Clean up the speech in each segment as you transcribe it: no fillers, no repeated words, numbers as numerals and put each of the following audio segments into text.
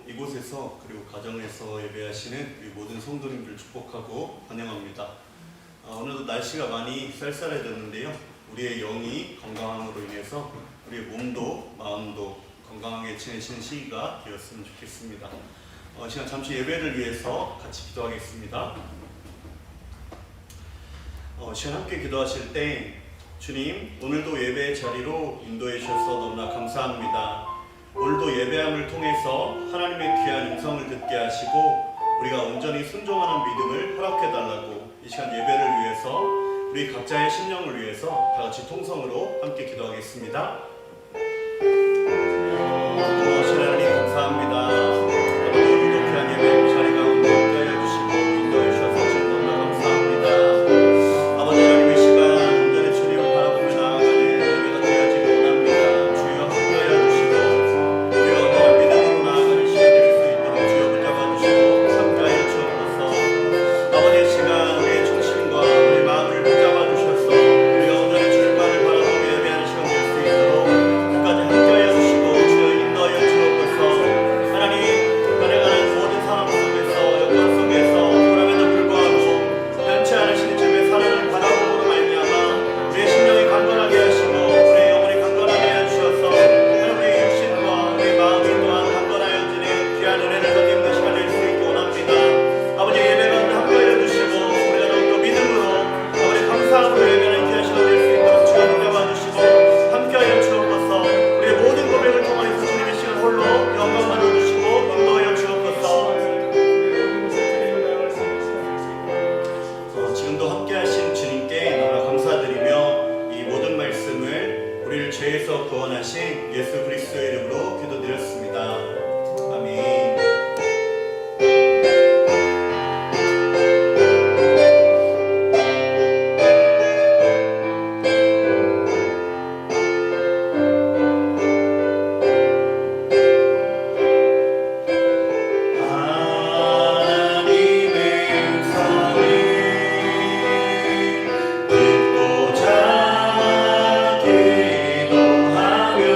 이곳에서 그리고 가정에서 예배하시는 우리 모든 성도님들 축복하고 환영합니다. 오늘도 날씨가 많이 쌀쌀해졌는데요. 우리의 영이 건강함으로 인해서 우리의 몸도 마음도 건강하게 지내시는 시기가 되었으면 좋겠습니다. 시간 잠시 예배를 위해서 같이 기도하겠습니다. 시간 함께 기도하실 때 주님, 오늘도 예배의 자리로 인도해 주셔서 너무나 감사합니다. 오늘도 예배함을 통해서 하나님의 귀한 음성을 듣게 하시고 우리가 온전히 순종하는 믿음을 허락해 달라고 이 시간 예배를 위해서 우리 각자의 심령을 위해서 다 같이 통성으로 함께 기도하겠습니다. 하나님 감사합니다. 오늘도 귀한 예배 자리 가운데 함께 해주시고 인도해 주셔서 정말 감사합니다. 아버지 하나님 이 시간 온전히 주님을 바라보며 나아가는 예배가 되어지길 원합니다. 주여 함께하여 주시고 우리가 오늘 믿음으로 나아가는 시간 될 수 있도록 주여 붙잡아 주시고 함께하여 주옵소서. 아버지 이 시간 우리의 중심과 우리 마음을 붙잡아 주셔서 우리가 온전히 주님만을 바라보며 예배하는 시간 될 수 있도록 끝까지 함께하여 주시고 주여 인도하여 주옵소서. 하나님 변해가는 모든 상황 속에서 여건 속에서 그럼에도 불구하고 변치 않으시는 주님의 사랑을 바라보므로 말미암아 우리의 심령이 강건하게 하시고 우리의 영혼이 강건하게 하여 주셔서 우리의 육신과 우리의 마음이 또한 강건하여지는 귀한 은혜를 덧입는 시간 될 수 있게 원합니다. 아버지 예배 가운데 함께하여 주시고 우리가 더욱더 믿음으로 아버지 감사함으로 예배하는 귀한 시간 될 수 있도록 주여 붙잡아 주시고 함께하여 주옵소서. 우리의 모든 고백을 통하여서 주님의 시간 홀로 영광만 얻으시고 인도하여 주옵소서. 지금도 함께하신 주님께 너무나 감사드리며 이 모든 말씀을 우리를 죄에서 구원하신 예수 그리스도의 이름으로 기도드렸습니다. 아멘. 기도하며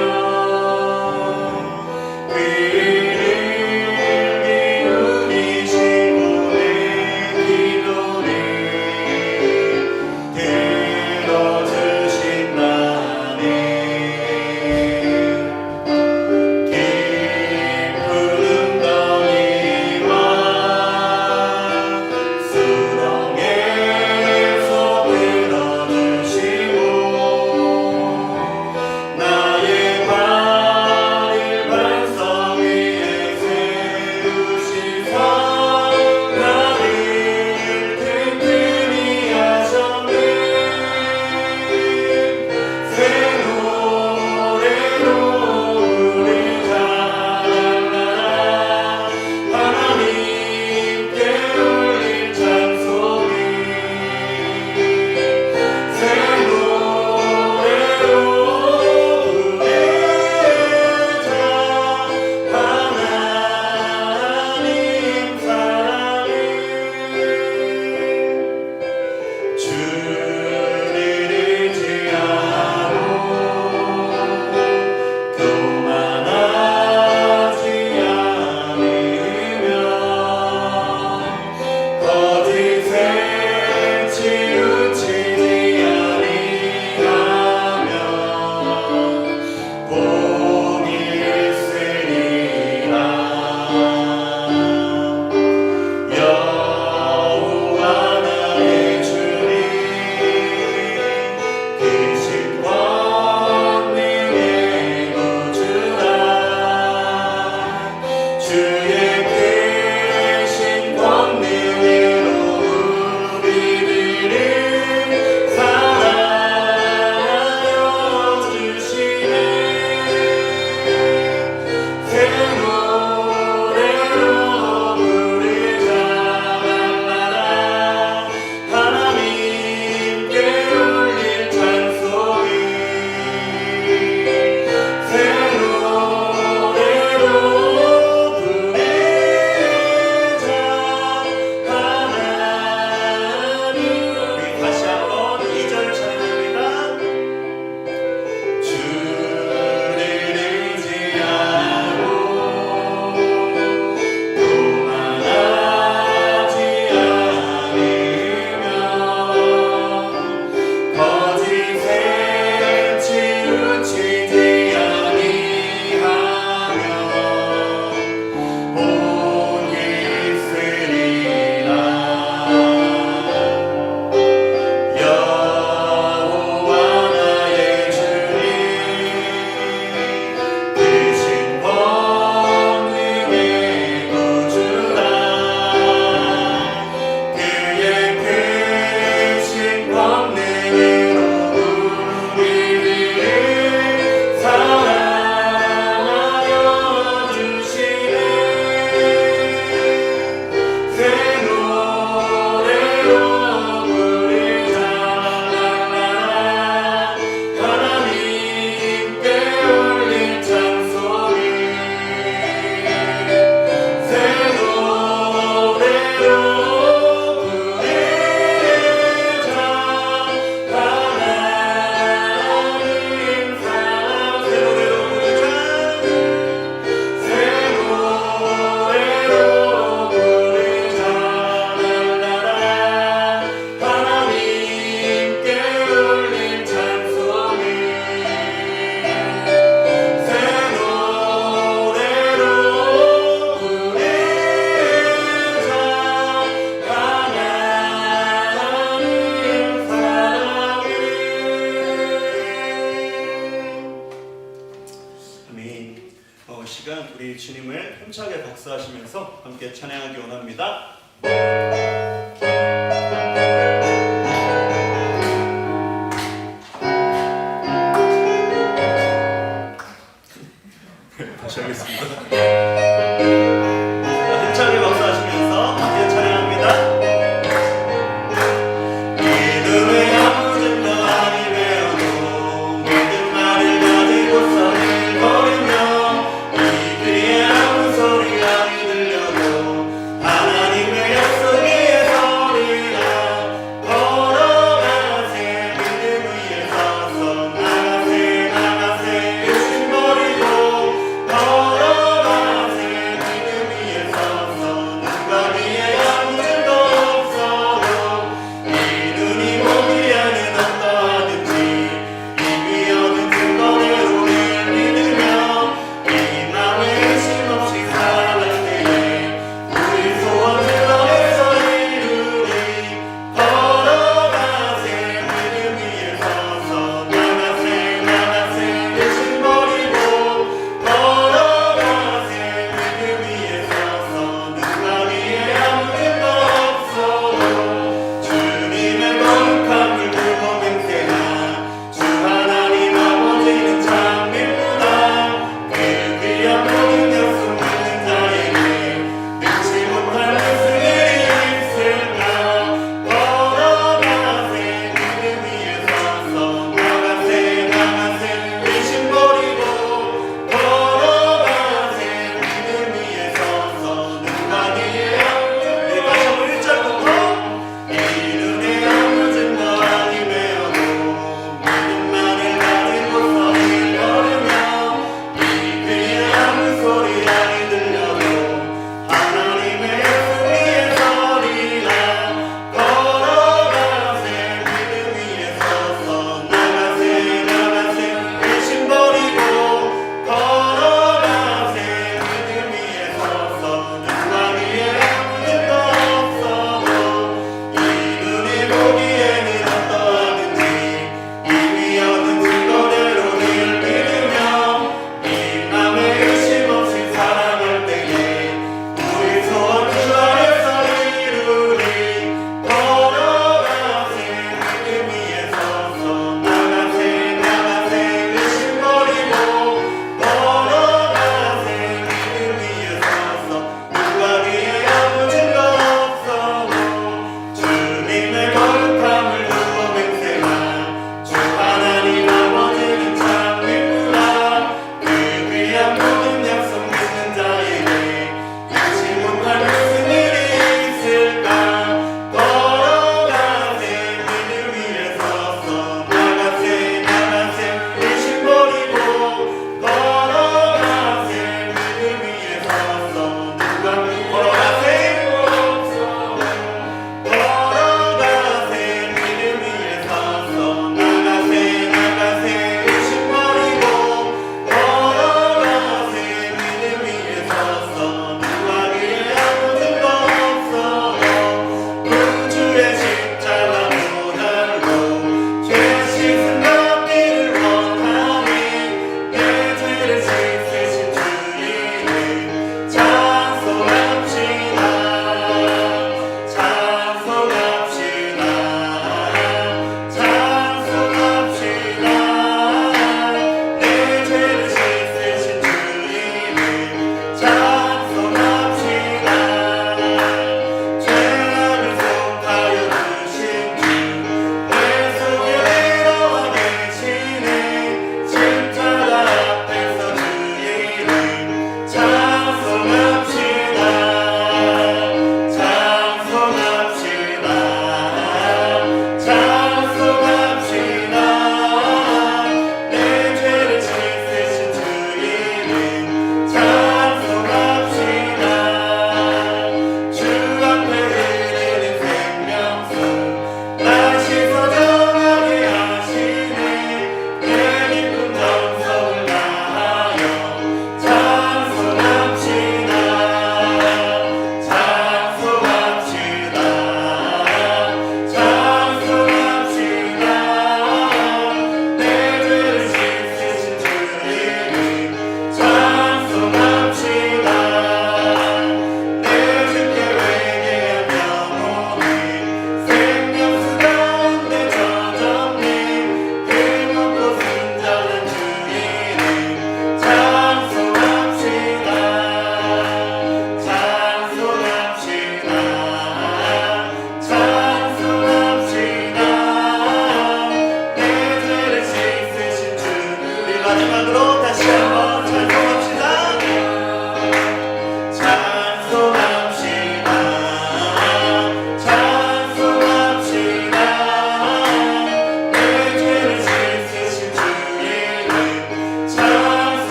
힘차게 박수하시면서 함께 찬양하기 원합니다. 다시 하겠습니다. 힘차게 박수하시면서 함께 찬양합니다. 믿음의 아무것도 아니 되어도 믿음 말을 가지고서 일거리며 이 귀에 아무 소리 아니 들려도 하나님의 약속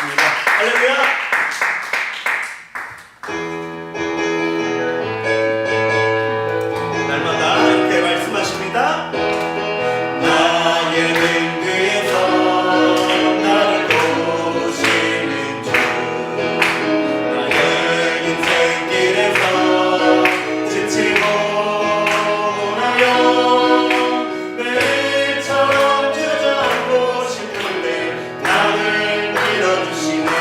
있습니다. 할렐루야. 날마다 이렇게 말씀하십니다. 나의 등 위에서 나를 도우시는 주, 나의 인생길에서 지치고 고나요 매일처럼 주저앉고 싶은데 나를 밀어주시네.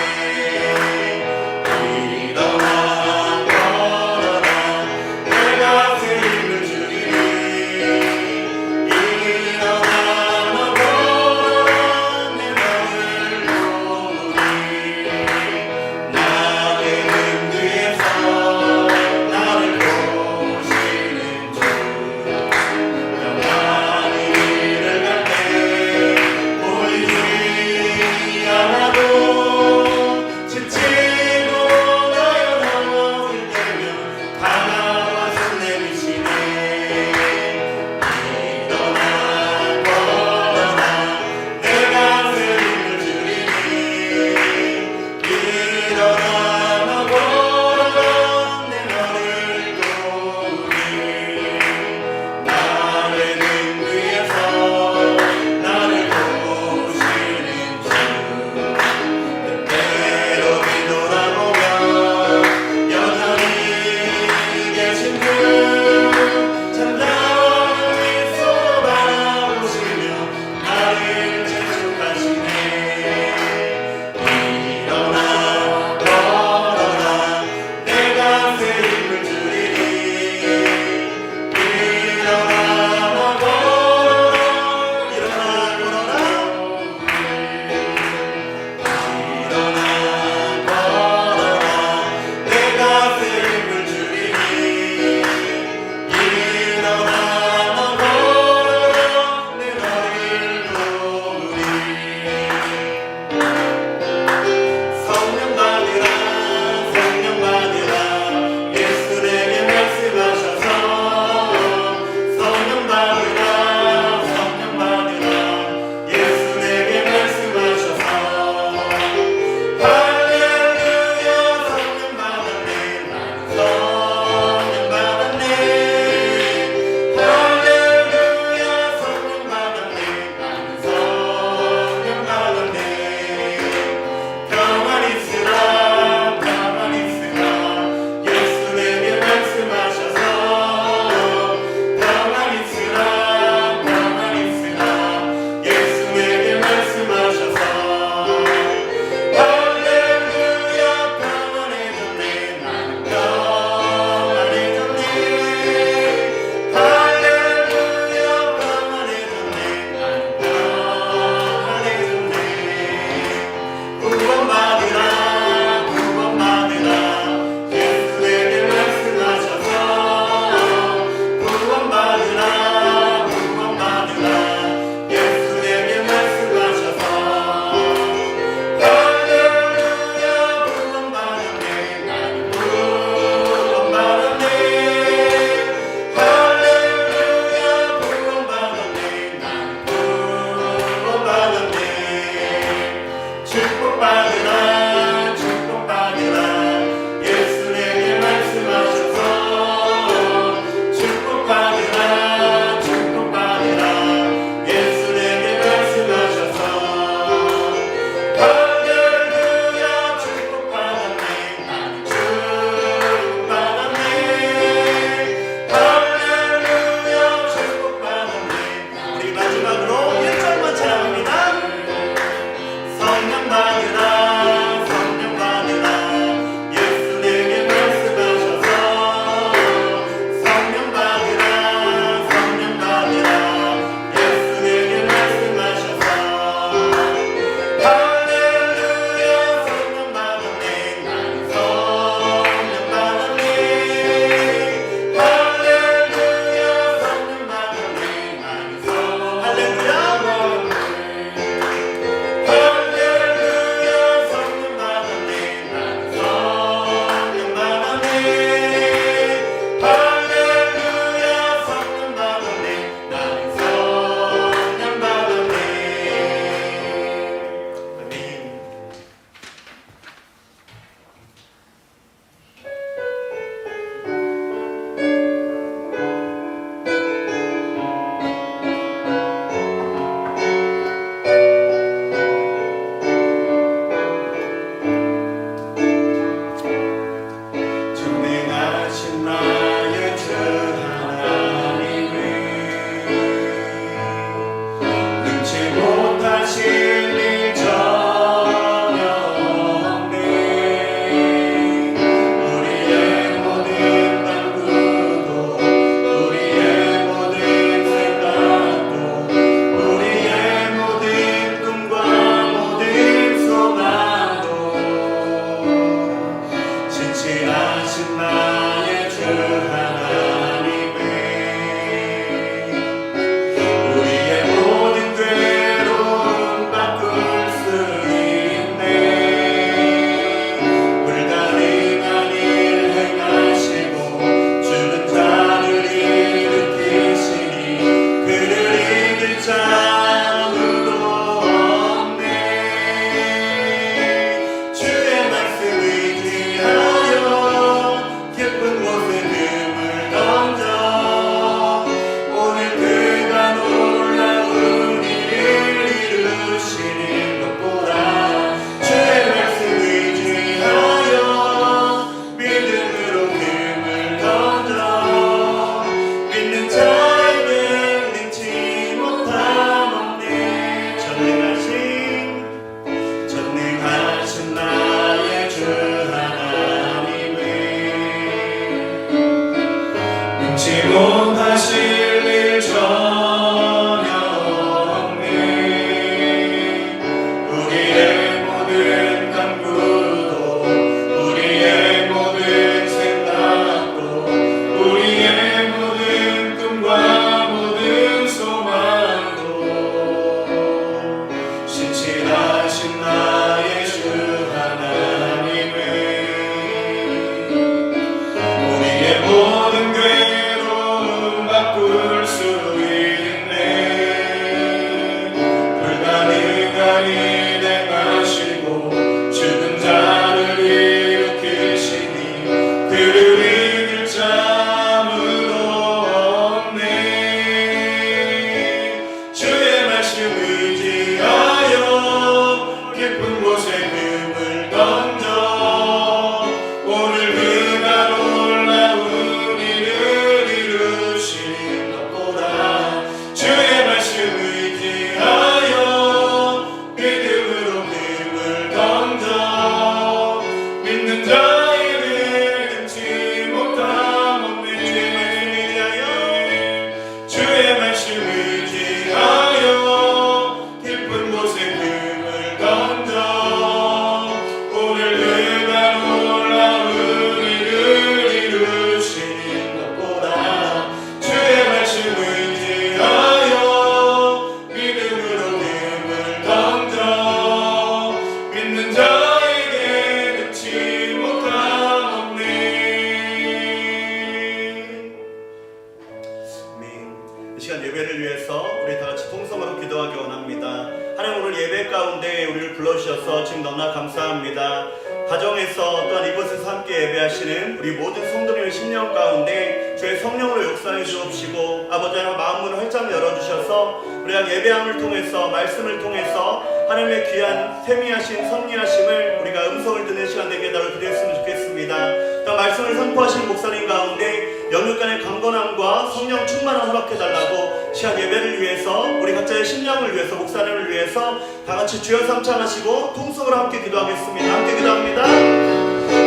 감사합니다. 가정에서 또한 이곳에서 함께 예배하시는 우리 모든 성도님의 심령 가운데 주의 성령으로 역사해 주옵시고 아버지 하나님 마음문을 활짝 열어주셔서 우리가 예배함을 통해서 말씀을 통해서 하나님의 귀한 세미하신 섭리하심을 우리가 음성을 듣는 시간 되게 달아드렸으면 좋겠습니다. 또 말씀을 선포하신 목사님 가운데 영육간의 강건함과 성령 충만함 허락해달라고 시간 예배를 위해서 우리 각자의 심령을 위해서 목사님을 위해서 다같이 주여 삼창하시고 통성으로 함께 기도하겠습니다. 함께 기도합니다.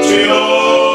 주여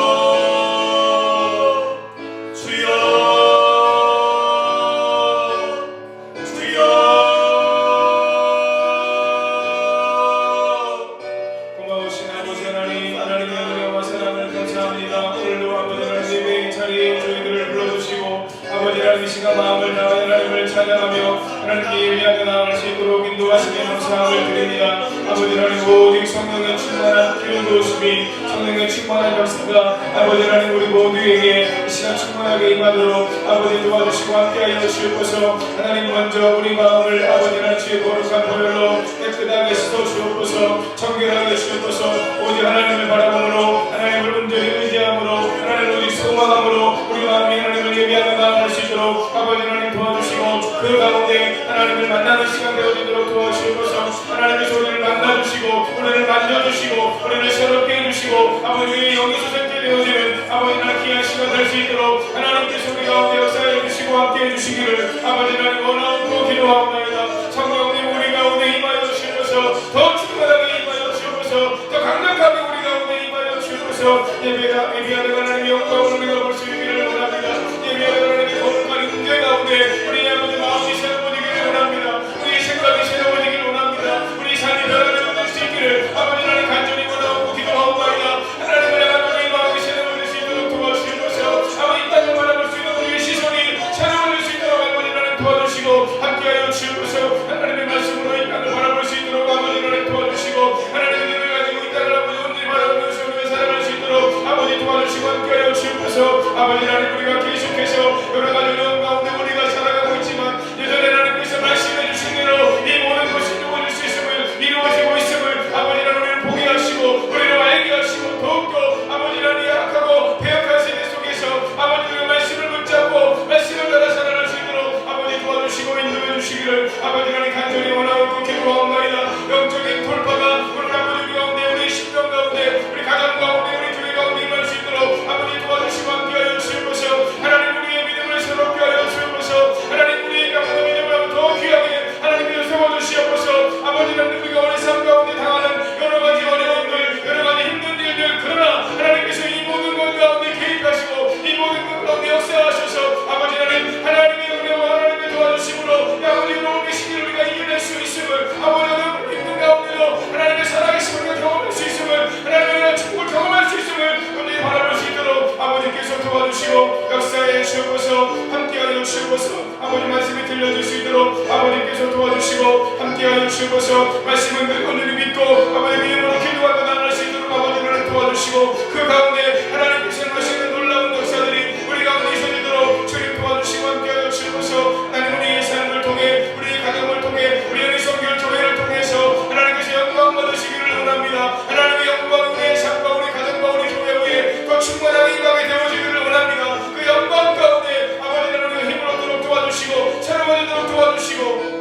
마음을 다하여 하나님을 찬양하며 하나님께 예배하며 나아갈 수 있도록 인도하시며 감사함을 드립니다. 아버지 하나님 오직 성령의 충만한 기름 부으심이 성령의 충만한 역사가 아버지 하나님 우리 모두에게 이 시간 충만하게 임하도록 아버지 도와주시고 함께하여 주옵소서. 하나님 먼저 우리 마음을 아버지 하나님 주의 거룩한 보혈로 깨끗하게 씻어 주옵소서. 청결하게 주옵소서. 오직 하나님을 바라봄으로 하나님을 온전히 의지함으로 하나님을 오직 소망함으로 우리 마음이 하나님을 예배하며 나아갈 수 있도록 아버지 하나님 도와주시고 그 가운데 하나님을 만나는 시간 되어지도록 도와주시옵소서. 하나님의 소리를 만나주시고 우리를 만져주시고 우리를 새롭게 해주시고 아버지의 영이 수색게 되어지는 아버지 하나님 귀한 시간 될 수 있도록 하나님께서 우리 가운데 역사해 주시고 함께 해주시기를 아버지 하나님 원하옵고 기도하옵나이다. 성령님 우리 가운데 임하여 주시옵소서. 더 충만하게 임하여 주시옵소서. 더 강력하게 우리 가운데 임하여 주시옵소서. 예배하는 하나님의 영광을 우리가 볼 수 있기를 원합니다. 예배하는 하나님의 거룩한 문제 가운데 우리 아버지 마음이 새로워지기를 원합니다. 우리 생각이 새로워지기를 원합니다. 우리 삶이 변화될 수 있기를 아버지 하나님 간절히 원하고 기도하옵나이다. 하나님을 향한 우리 마음이 새로워질 수 있도록 도와주시옵소서. 아버지 이 땅을 바라볼 수 있는 우리의 시선이 새로워질 수 있도록 아버지 하나님 도와주시고 함께하여 주옵소서. 하나님의 말씀으로 이 땅을 바라볼 수 있도록 아버지 하나님 도와주시고 하나님의 눈을 가지고 이 땅을 아버지 온전히 바라보면서 우리가 살아갈 수 있도록 아버지 도와주시고 함께하여 주옵소서. 아버지 하나님 우리가 계속해서 여러 가지 어려움 가운데 우리가 살아가고 있지만 여전히 하나님께서 말씀해 주신 대로 이 모든 것이 이루어질 수 있음을 이루어지고 있음을 아버지 하나님 보게 하시고 우리를 알게 하시고 더욱더 아버지 하나님 약하고 배역한 세대 속에서 아버지 의 말씀을 붙잡고 말씀을 따라 살아갈 수 있도록 아버지 도와주시고 인도해 주시기를 아버지 하나님 간절히 원하고 기도하옵나이다. 영적인 돌파가 우리 아버지 가운데 우리 심령 가운데 우리 가정 가운데 우리 교회 가운데 임할 수 있도록 아버지 도와주시고 함께하여 주옵소서. 하나님 우리의 믿음을 새롭게 하여 주옵소서. 하나님 우리의 가운데 믿음을 더 귀하게 하나님께서 세워주시옵소서. 아버지 하나님 우리가 우리 삶 가운데 당하는 여러 가지 어려움들 여러 가지 힘든 일들 그러나 하나님께서 이 모든 것 가운데 개입하시고 이 모든 것 가운데 역사하셔서 아버지 하나님의 은혜와 하나님의 도와주심으로 아버지 여러분 계시기를 우리가 이겨낼 수 있음을 아버지 하나님 힘든 가운데도 하나님의 살아계심을 우리가 경험할 수 있음을 하나님의 축복을 경험할 수 있음을 온전히 바라볼 수 있도록 아버지께서 도와주시고 역사해 주옵소서. 함께하여 주옵소서. 아버지 말씀이 들려질 수 있도록 아버지께서 도와주시고 함께하여 주옵소서. 말씀을 온전히 믿고 아버지 믿음으로 기도하며 나아갈 수 있도록 아버지 하나님 도와주시고 그 가운데 하나님께서 하시는 놀라운 역사들이 우리 가운데 있어지도록 주님 도와주시고 함께하여 주옵소서. 하나님 우리의 삶을 통해 우리의 가정을 통해 우리의 성결 교회를 통해서 하나님께서 영광 받으시기를 원합니다. 하나님의 영광 우리의 삶과 우리 가정과 우리 교회 위에 더 충만하게 임하게 되어지기를 원합니다. 그 영광 가운데 아버지 하나님의 힘을 얻도록 도와주시고 새로워지도록 도와주시고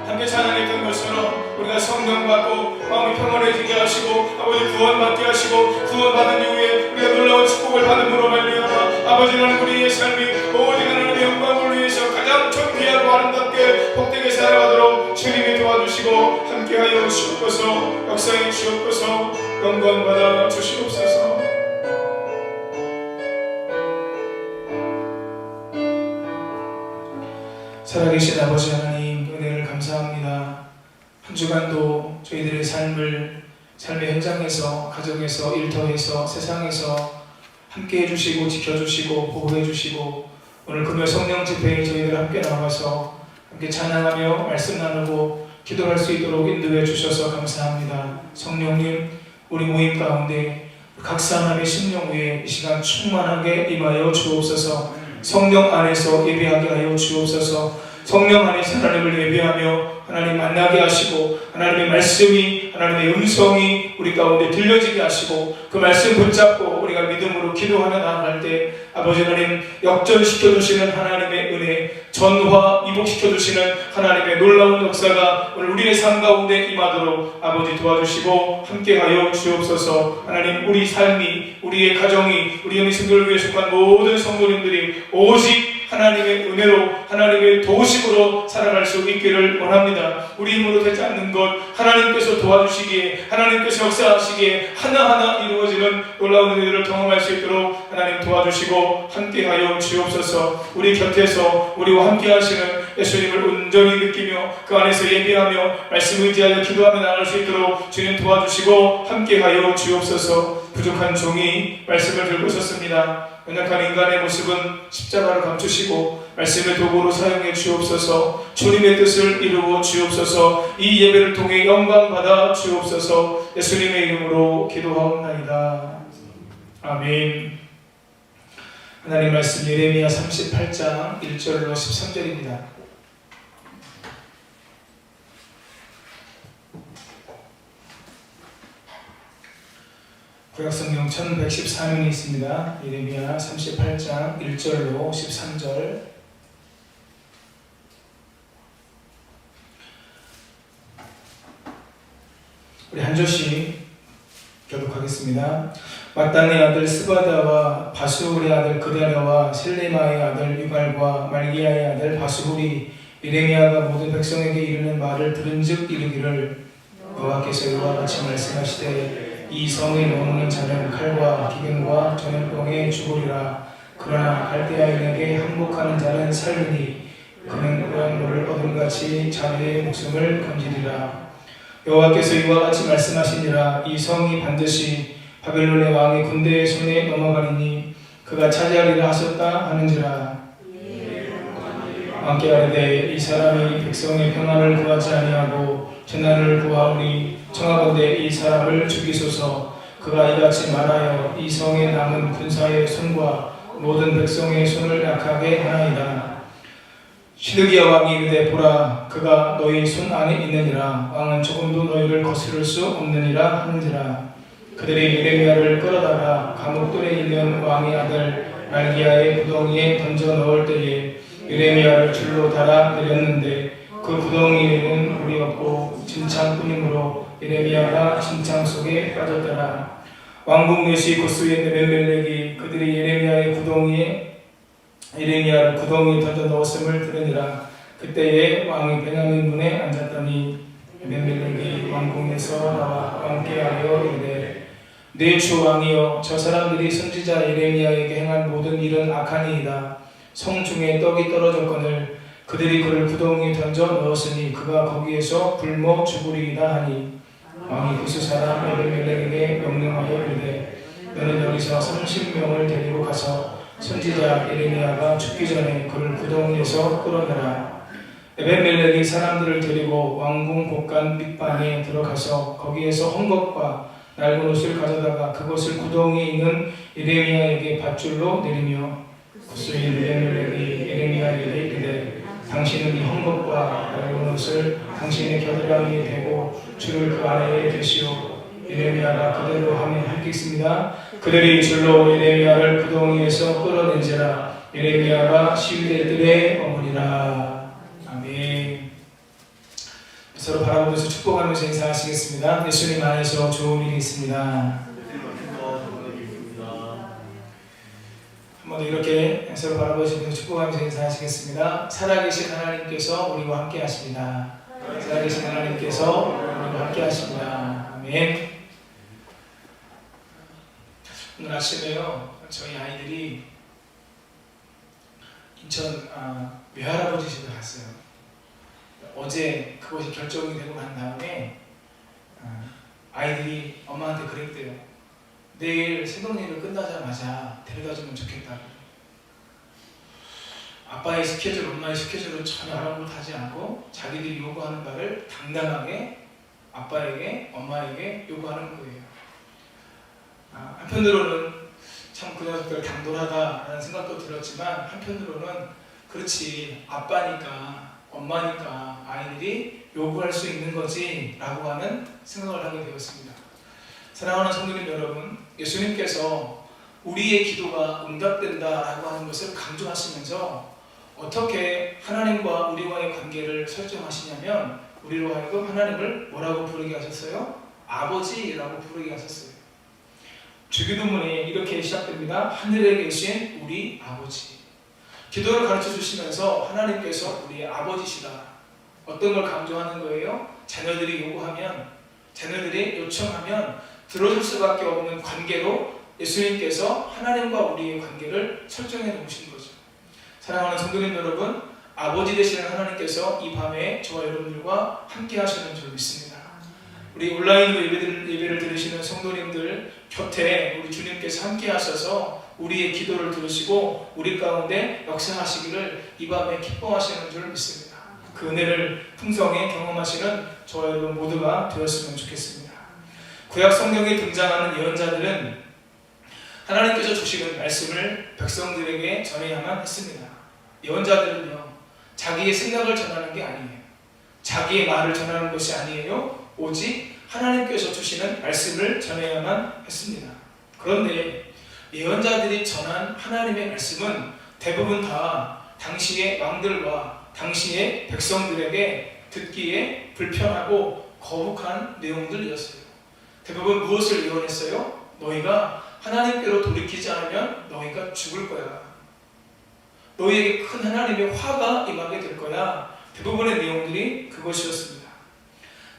함께 찬양했던 것처럼 우리가 성령 받고 마음이 평안해지게 하시고 아버지 구원받게 하시고 구원받은 이후에 우리가 놀라운 축복을 받음으로 말미암아 아버지 하나님 우리의 삶이 오직 하나님의 영광을 위해서 가장 존귀하고 아름답게 복되게 살아가도록 주님이 도와주시고 함께하여 주옵소서. 역사해 주옵소서. 영광 받아 주시옵소서. 살아계신 아버지 하나님 은혜를 감사합니다. 한 주간도 저희들의 삶의 현장에서 가정에서 일터에서 세상에서 함께 해주시고 지켜주시고 보호해주시고 오늘 금요 성령 집회에 저희들 함께 나와서 함께 찬양하며 말씀 나누고 기도할 수 있도록 인도해 주셔서 감사합니다. 성령님 우리 모임 가운데 각 사람의 심령 위에 이 시간 충만하게 임하여 주옵소서. 성령 안에서 예배하게 하여 주옵소서. 성령 안에서 하나님을 예배하며 하나님 만나게 하시고 하나님의 말씀이 하나님의 음성이 우리 가운데 들려지게 하시고 그 말씀 붙잡고 우리가 믿음으로 기도하며 나아갈 때 아버지 하나님 역전시켜주시는 하나님의 은혜, 전화 이복시켜주시는 하나님의 놀라운 역사가 오늘 우리의 삶 가운데 임하도록 아버지 도와주시고 함께하여 주옵소서. 하나님 우리 삶이, 우리의 가정이, 우리 영의 성도를 위해 속한 모든 성도님들이 오직 하나님의 은혜로, 하나님의 도우심으로 살아갈 수 있기를 원합니다. 우리 힘으로 되지 않는 것 하나님께서 도와주시기에, 하나님께서 역사하시기에 하나하나 이루어지는 놀라운 은혜를 경험할 수 있도록 하나님 도와주시고 함께하여 주옵소서. 우리 곁에서 우리와 함께하시는 예수님을 온전히 느끼며 그 안에서 예배하며 말씀 의지하여 기도하며 나갈 수 있도록 주님 도와주시고 함께하여 주옵소서. 부족한 종이 말씀을 들고 있었습니다. 연약한 인간의 모습은 십자가를 감추시고 말씀의 도구로 사용해 주옵소서. 주님의 뜻을 이루어 주옵소서. 이 예배를 통해 영광 받아 주옵소서. 예수님의 이름으로 기도하옵나이다. 아멘. 하나님 말씀 예레미야 38장 1절로 13절입니다. 구약성경 1114면이 있습니다. 예레미야 38장 1절로 13절. 우리 한 절씩 교독하겠습니다. 마땅의 아들 스바다와 바수울의 아들 그다랴와 셀레마의 아들 유갈과 말기야의 아들 바수울이 예레미야가 모든 백성에게 이르는 말을 들은즉 이르기를 여호와께서 이와 같이 말씀하시되 이 성에 머무는 자는 칼과 기근과 전염병에 죽으리라. 그러나 갈대아인에게 항복하는 자는 살리니 그는 고향노를 얻음같이 자기의 목숨을 건지리라. 여호와께서 이와 같이 말씀하시니라. 이 성이 반드시 바벨론의 왕의 군대의 손에 넘어가리니 그가 차지하리라 하셨다 하는지라. 왕께 아뢰되 이 사람이 백성의 평안을 구하지 아니하고 재난을 구하오니 청하건대 이 사람을 죽이소서. 그가 이같이 말하여 이 성에 남은 군사의 손과 모든 백성의 손을 약하게 하나이다. 시드기야 왕이 이르되 보라 그가 너희 손 안에 있느니라. 왕은 조금도 너희를 거스를 수 없느니라 하는지라. 그들이 예레미야를 끌어다가 감옥들에 있는 왕의 아들 말기야의 구덩이에 던져 넣을 때에 예레미야를 줄로 달아 내렸는데 그 구덩이에는 물이 없고 진창뿐이므로 예레미야가 진창 속에 빠졌더라. 왕궁 내시 고스의 네벨멜렉이 그들이 예레미야를 구덩이에 던져 넣었음을 들으니라. 그때에 왕이 베냐민 문에 앉았더니 네벨멜렉이 왕궁에서 나와 왕께 하여 이르되 내 주 왕이여 저 사람들이 선지자 예레미야에게 행한 모든 일은 악하니이다. 성 중에 떡이 떨어졌거늘 그들이 그를 구덩이에 던져 넣었으니 그가 거기에서 굶어 죽으리이다 하니 왕이 구스 사람 에벨멜렉에게 명령하여 이르되 너는 여기서 30명을 데리고 가서 선지자 예레미야가 죽기 전에 그를 구덩이에서 끌어내라. 에벨멜렉이 사람들을 데리고 왕궁 곳간 밑방에 들어가서 거기에서 헝겊과 낡은 옷을 가져다가 그것을 구덩이에 있는 예레미야에게 밧줄로 내리며 구스인 에벨멜렉이 예레미야에게 이르되 당신은 이 헝겊과 낡은 옷을 당신의 겨드랑이에 대고 줄을 그 안에 대시오. 예레미야가 그대로 하겠습니다. 그들이 줄로 예레미야를 구덩이에서 끌어낸지라. 예레미야가 시위대들의 어머니라. 아멘. 서로 바라보면서 축복하면서 인사하시겠습니다. 예수님 안에서 좋은 일이 있습니다. 한번 이렇게 서로 바라보시면서 축복하면서 인사하시겠습니다. 살아계신 하나님께서 우리와 함께 하십니다. 살아계신 하나님께서 우리와 함께 하십니다. 아멘. 오늘 아침에요, 저희 아이들이 인천 외할아버지 집에 갔어요. 어제 그것이 결정이 되고 난 다음에 아이들이 엄마한테 그랬대요. 내일 새벽일을 끝나자마자 데려다주면 좋겠다고. 아빠의 스케줄, 엄마의 스케줄은 전혀 아랑곳하지 않고 자기들이 요구하는 바를 당당하게 아빠에게, 엄마에게 요구하는 거예요. 한편으로는 참 그 녀석들 당돌하다라는 생각도 들었지만 한편으로는 그렇지, 아빠니까 엄마니까 아이들이 요구할 수 있는 거지 라고 하는 생각을 하게 되었습니다. 사랑하는 성도님 여러분, 예수님께서 우리의 기도가 응답된다라고 하는 것을 강조하시면서 어떻게 하나님과 우리와의 관계를 설정하시냐면 우리로 하여금 하나님을 뭐라고 부르게 하셨어요? 아버지라고 부르게 하셨어요. 주기도문에 이렇게 시작됩니다. 하늘에 계신 우리 아버지. 기도를 가르쳐 주시면서 하나님께서 우리의 아버지시다. 어떤 걸 강조하는 거예요? 자녀들이 요구하면, 자녀들이 요청하면 들어줄 수밖에 없는 관계로 예수님께서 하나님과 우리의 관계를 설정해 놓으신 거죠. 사랑하는 성도님 여러분, 아버지 되시는 하나님께서 이 밤에 저와 여러분들과 함께 하시는 줄 믿습니다. 우리 온라인으로 예배를 들으시는 성도님들 곁에 우리 주님께서 함께 하셔서 우리의 기도를 들으시고 우리 가운데 역사하시기를 이 밤에 기뻐하시는 줄 믿습니다. 그 은혜를 풍성히 경험하시는 저와 여러분 모두가 되었으면 좋겠습니다. 구약 성경에 등장하는 예언자들은 하나님께서 주시는 말씀을 백성들에게 전해야만 했습니다. 예언자들은요, 자기의 생각을 전하는 게 아니에요. 자기의 말을 전하는 것이 아니에요. 오직 하나님께서 주시는 말씀을 전해야만 했습니다. 그런데 예언자들이 전한 하나님의 말씀은 대부분 다 당시의 왕들과 당시의 백성들에게 듣기에 불편하고 거북한 내용들이었어요. 대부분 무엇을 예언했어요? 너희가 하나님께로 돌이키지 않으면 너희가 죽을 거야. 너희에게 큰 하나님의 화가 임하게 될 거야. 대부분의 내용들이 그것이었습니다.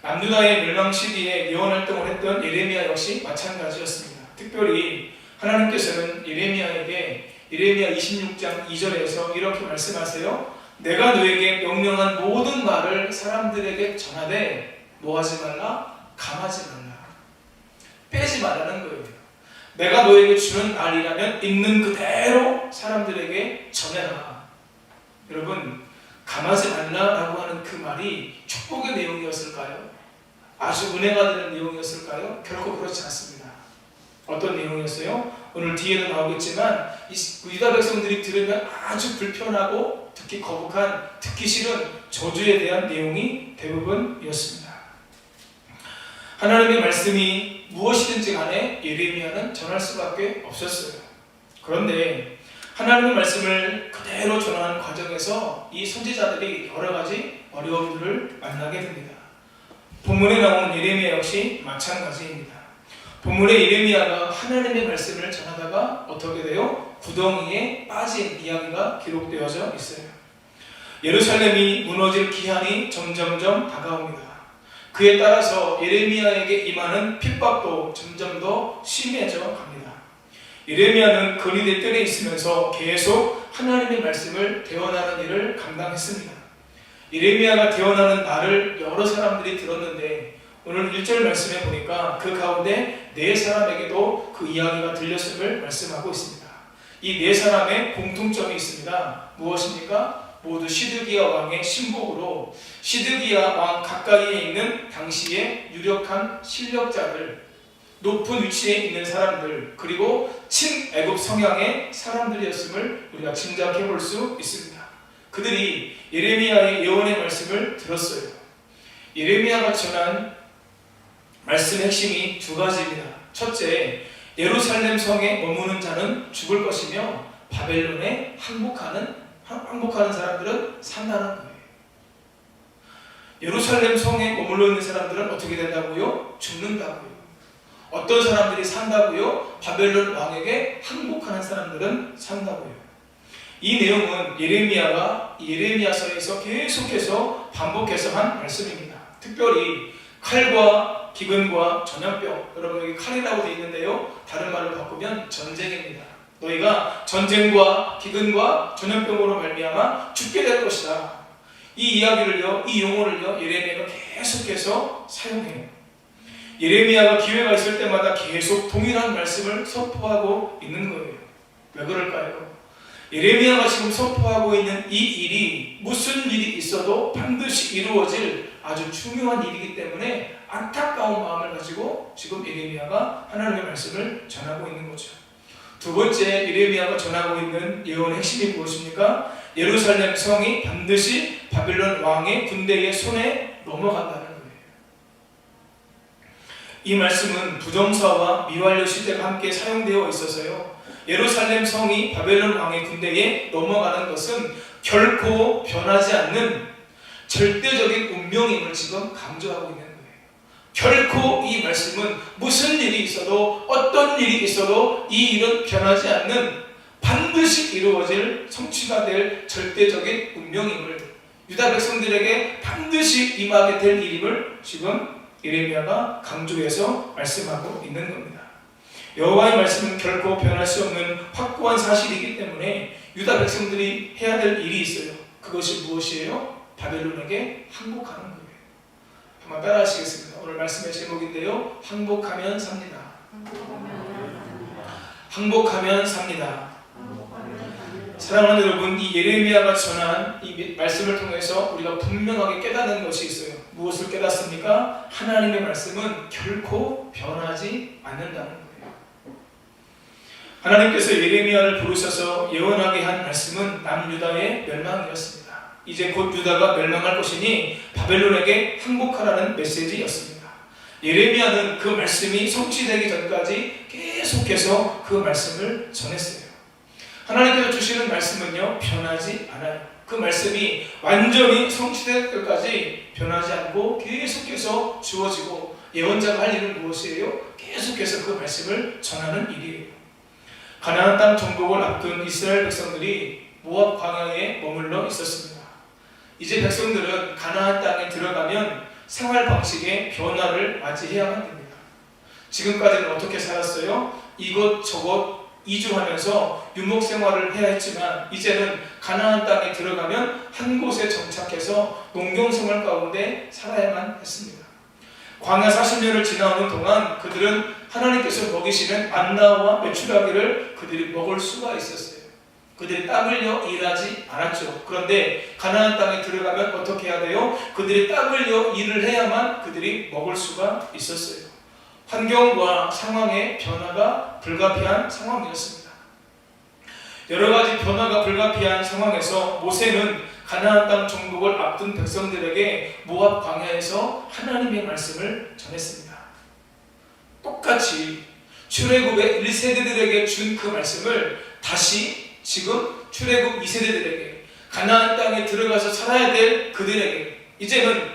남유다의 멸망 시기에 예언 활동을 했던 예레미야 역시 마찬가지였습니다. 특별히 하나님께서는 예레미야에게 예레미야 26장 2절에서 이렇게 말씀하세요. 내가 너에게 명령한 모든 말을 사람들에게 전하되 뭐하지 말라? 감하지 말라. 빼지 말라는 거예요. 내가 너에게 주는 말이라면 있는 그대로 사람들에게 전해라. 여러분, 감하지 말라라고 하는 그 말이 축복의 내용이었을까요? 아주 은혜가 되는 내용이었을까요? 결코 그렇지 않습니다. 어떤 내용이었어요? 오늘 뒤에도 나오겠지만 유다 백성들이 들으면 아주 불편하고 듣기 거북한, 듣기 싫은 저주에 대한 내용이 대부분이었습니다. 하나님의 말씀이 무엇이든지 간에 예레미야는 전할 수밖에 없었어요. 그런데 하나님의 말씀을 그대로 전하는 과정에서 이 선지자들이 여러 가지 어려움들을 만나게 됩니다. 본문에 나오는 예레미야 역시 마찬가지입니다. 본문의 예레미야가 하나님의 말씀을 전하다가 어떻게 돼요? 구덩이에 빠진 이야기가 기록되어져 있어요. 예루살렘이 무너질 기한이 점점점 다가옵니다. 그에 따라서 예레미야에게 임하는 핍박도 점점 더 심해져 갑니다. 예레미야는 거리대 뜰에 있으면서 계속 하나님의 말씀을 대언하는 일을 감당했습니다. 예레미야가 대언하는 말을 여러 사람들이 들었는데 오늘 1절 말씀에 보니까 그 가운데 4사람에게도 그 이야기가 들렸음을 말씀하고 있습니다. 이 4사람의 공통점이 있습니다. 무엇입니까? 모두 시드기야 왕의 신복으로 시드기야 왕 가까이에 있는 당시의 유력한 실력자들, 높은 위치에 있는 사람들, 그리고 친애굽 성향의 사람들이었음을 우리가 짐작해 볼 수 있습니다. 그들이 예레미야의 예언의 말씀을 들었어요. 예레미야가 전한 말씀의 핵심이 2가지입니다. 첫째, 예루살렘 성에 머무는 자는 죽을 것이며 바벨론에 항복하는 사람들은 산다는 거예요. 예루살렘 성에 머물러 있는 사람들은 어떻게 된다고요? 죽는다고요. 어떤 사람들이 산다고요? 바벨론 왕에게 항복하는 사람들은 산다고요. 이 내용은 예레미야가 예레미야서에서 계속해서 반복해서 한 말씀입니다. 특별히 칼과 기근과 전염병, 여러분 여기 칼이라고 되어 있는데요, 다른 말로 바꾸면 전쟁입니다. 너희가 전쟁과 기근과 전염병으로 말미암아 죽게 될 것이다. 이 이야기를요, 이 용어를요, 예레미야가 계속해서 사용해요. 예레미야가 기회가 있을 때마다 계속 동일한 말씀을 선포하고 있는 거예요. 왜 그럴까요? 예레미야가 지금 선포하고 있는 이 일이 무슨 일이 있어도 반드시 이루어질 아주 중요한 일이기 때문에 안타까운 마음을 가지고 지금 예레미야가 하나님의 말씀을 전하고 있는 거죠. 2번째, 예레미야가 전하고 있는 예언의 핵심이 무엇입니까? 예루살렘 성이 반드시 바벨론 왕의 군대의 손에 넘어간다는 거예요. 이 말씀은 부정사와 미완료 시대가 함께 사용되어 있어서요. 예루살렘 성이 바벨론 왕의 군대에 넘어가는 것은 결코 변하지 않는 절대적인 운명임을 지금 강조하고 있는 거예요. 결코 이 말씀은 무슨 일이 있어도 어떤 일이 있어도 이 일은 변하지 않는 반드시 이루어질 성취가 될 절대적인 운명임을 유다 백성들에게 반드시 임하게 될 일임을 지금 예레미야가 강조해서 말씀하고 있는 겁니다. 여호와의 말씀은 결코 변할 수 없는 확고한 사실이기 때문에 유다 백성들이 해야 될 일이 있어요. 그것이 무엇이에요? 바벨론에게 항복하는 거예요. 한번 따라 하시겠습니다. 오늘 말씀의 제목인데요. 항복하면 삽니다. 항복하면 삽니다. 사랑하는 여러분, 이 예레미야가 전한 이 말씀을 통해서 우리가 분명하게 깨닫는 것이 있어요. 무엇을 깨닫습니까? 하나님의 말씀은 결코 변하지 않는다는 거예요. 하나님께서 예레미야를 부르셔서 예언하게 한 말씀은 남유다의 멸망이었습니다. 이제 곧 유다가 멸망할 것이니 바벨론에게 항복하라는 메시지였습니다. 예레미야는 그 말씀이 성취되기 전까지 계속해서 그 말씀을 전했어요. 하나님께서 주시는 말씀은요, 변하지 않아요. 그 말씀이 완전히 성취될 때까지 변하지 않고 계속해서 주어지고, 예언자가 할 일은 무엇이에요? 계속해서 그 말씀을 전하는 일이에요. 가나안 땅 정복을 앞둔 이스라엘 백성들이 모압 광야에 머물러 있었습니다. 이제 백성들은 가나안 땅에 들어가면 생활 방식의 변화를 맞이해야만 됩니다. 지금까지는 어떻게 살았어요? 이곳저곳 이주하면서 유목 생활을 해야 했지만 이제는 가나안 땅에 들어가면 한 곳에 정착해서 농경 생활 가운데 살아야만 했습니다. 광야 40년을 지나오는 동안 그들은 하나님께서 먹이시는 만나와 메추라기를 그들이 먹을 수가 있었어요. 그들이 땀 흘려 일하지 않았죠. 그런데 가나안 땅에 들어가면 어떻게 해야 돼요? 그들이 땀 흘려 일을 해야만 그들이 먹을 수가 있었어요. 환경과 상황의 변화가 불가피한 상황이었습니다. 여러 가지 변화가 불가피한 상황에서 모세는 가나안 땅 정복을 앞둔 백성들에게 모압 광야에서 하나님의 말씀을 전했습니다. 똑같이 출애굽의 1세대들에게 준 그 말씀을 다시 지금 출애굽 2세대들에게, 가나안 땅에 들어가서 살아야 될 그들에게, 이제는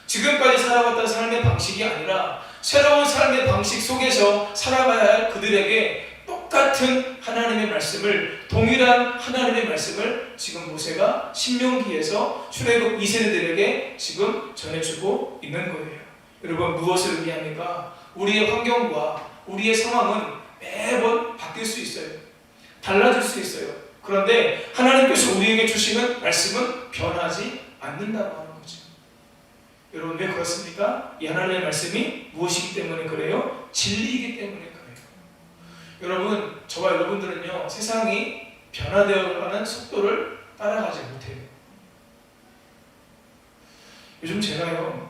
지금까지 살아왔던 삶의 방식이 아니라 새로운 삶의 방식 속에서 살아가야 할 그들에게 똑같은 하나님의 말씀을, 동일한 하나님의 말씀을 지금 모세가 신명기에서 출애굽 2세대들에게 지금 전해주고 있는 거예요. 여러분, 무엇을 의미합니까? 우리의 환경과 우리의 상황은 매번 바뀔 수 있어요. 달라질 수 있어요. 그런데 하나님께서 우리에게 주시는 말씀은 변하지 않는다고 하는 거죠. 여러분, 왜 그렇습니까? 이 하나님의 말씀이 무엇이기 때문에 그래요? 진리이기 때문에 그래요. 여러분, 저와 여러분들은요, 세상이 변화되어가는 속도를 따라가지 못해요. 요즘 제가요,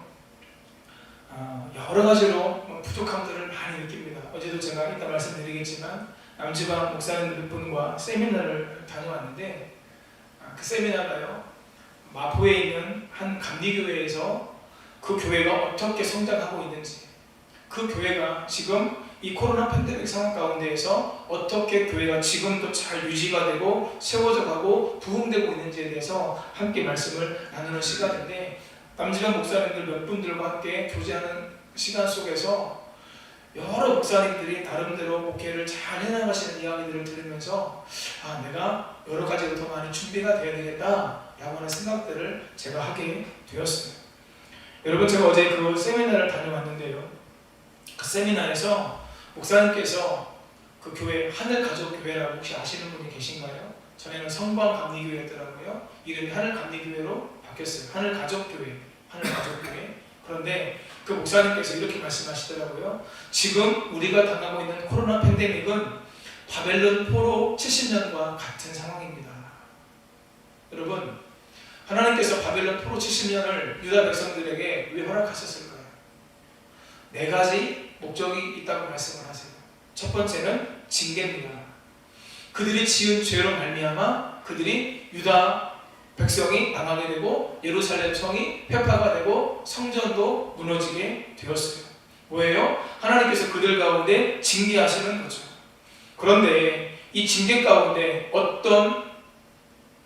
여러 가지로 부족함들을 많이 느낍니다. 어제도 제가 이따 말씀드리겠지만 남지방 목사님 몇 분과 세미나를 다녀왔는데, 그 세미나가요, 마포에 있는 한 감리교회에서 그 교회가 어떻게 성장하고 있는지, 그 교회가 지금 이 코로나 팬데믹 상황 가운데에서 어떻게 교회가 지금도 잘 유지가 되고 세워져 가고 부흥되고 있는지에 대해서 함께 말씀을 나누는 시간인데, 남지방 목사님들 몇 분들과 함께 교제하는 시간 속에서 여러 목사님들이 나름대로 목회를 잘 해나가시는 이야기들을 들으면서 내가 여러 가지로 더 많이 준비가 되어야 되겠다 라고 하는 생각들을 제가 하게 되었어요. 여러분, 제가 어제 그 세미나를 다녀왔는데요, 그 세미나에서 목사님께서 그 교회, 하늘가족교회라고 혹시 아시는 분이 계신가요? 전에는 성광감리교회였더라고요. 이름이 하늘감리교회로 바뀌었어요. 하늘가족교회, 하늘가족교회. 그런데 그 목사님께서 이렇게 말씀하시더라고요. 지금 우리가 당하고 있는 코로나 팬데믹은 바벨론 포로 70년과 같은 상황입니다. 여러분, 하나님께서 바벨론 포로 70년을 유다 백성들에게 왜 허락하셨을까요? 4가지 목적이 있다고 말씀을 하세요. 첫 번째는 징계입니다. 그들이 지은 죄로 말미암아 그들이 유다 백성이 망하게 되고 예루살렘 성이 폐파가 되고 성전도 무너지게 되었어요. 뭐예요? 하나님께서 그들 가운데 징계하시는 거죠. 그런데 이 징계 가운데 어떤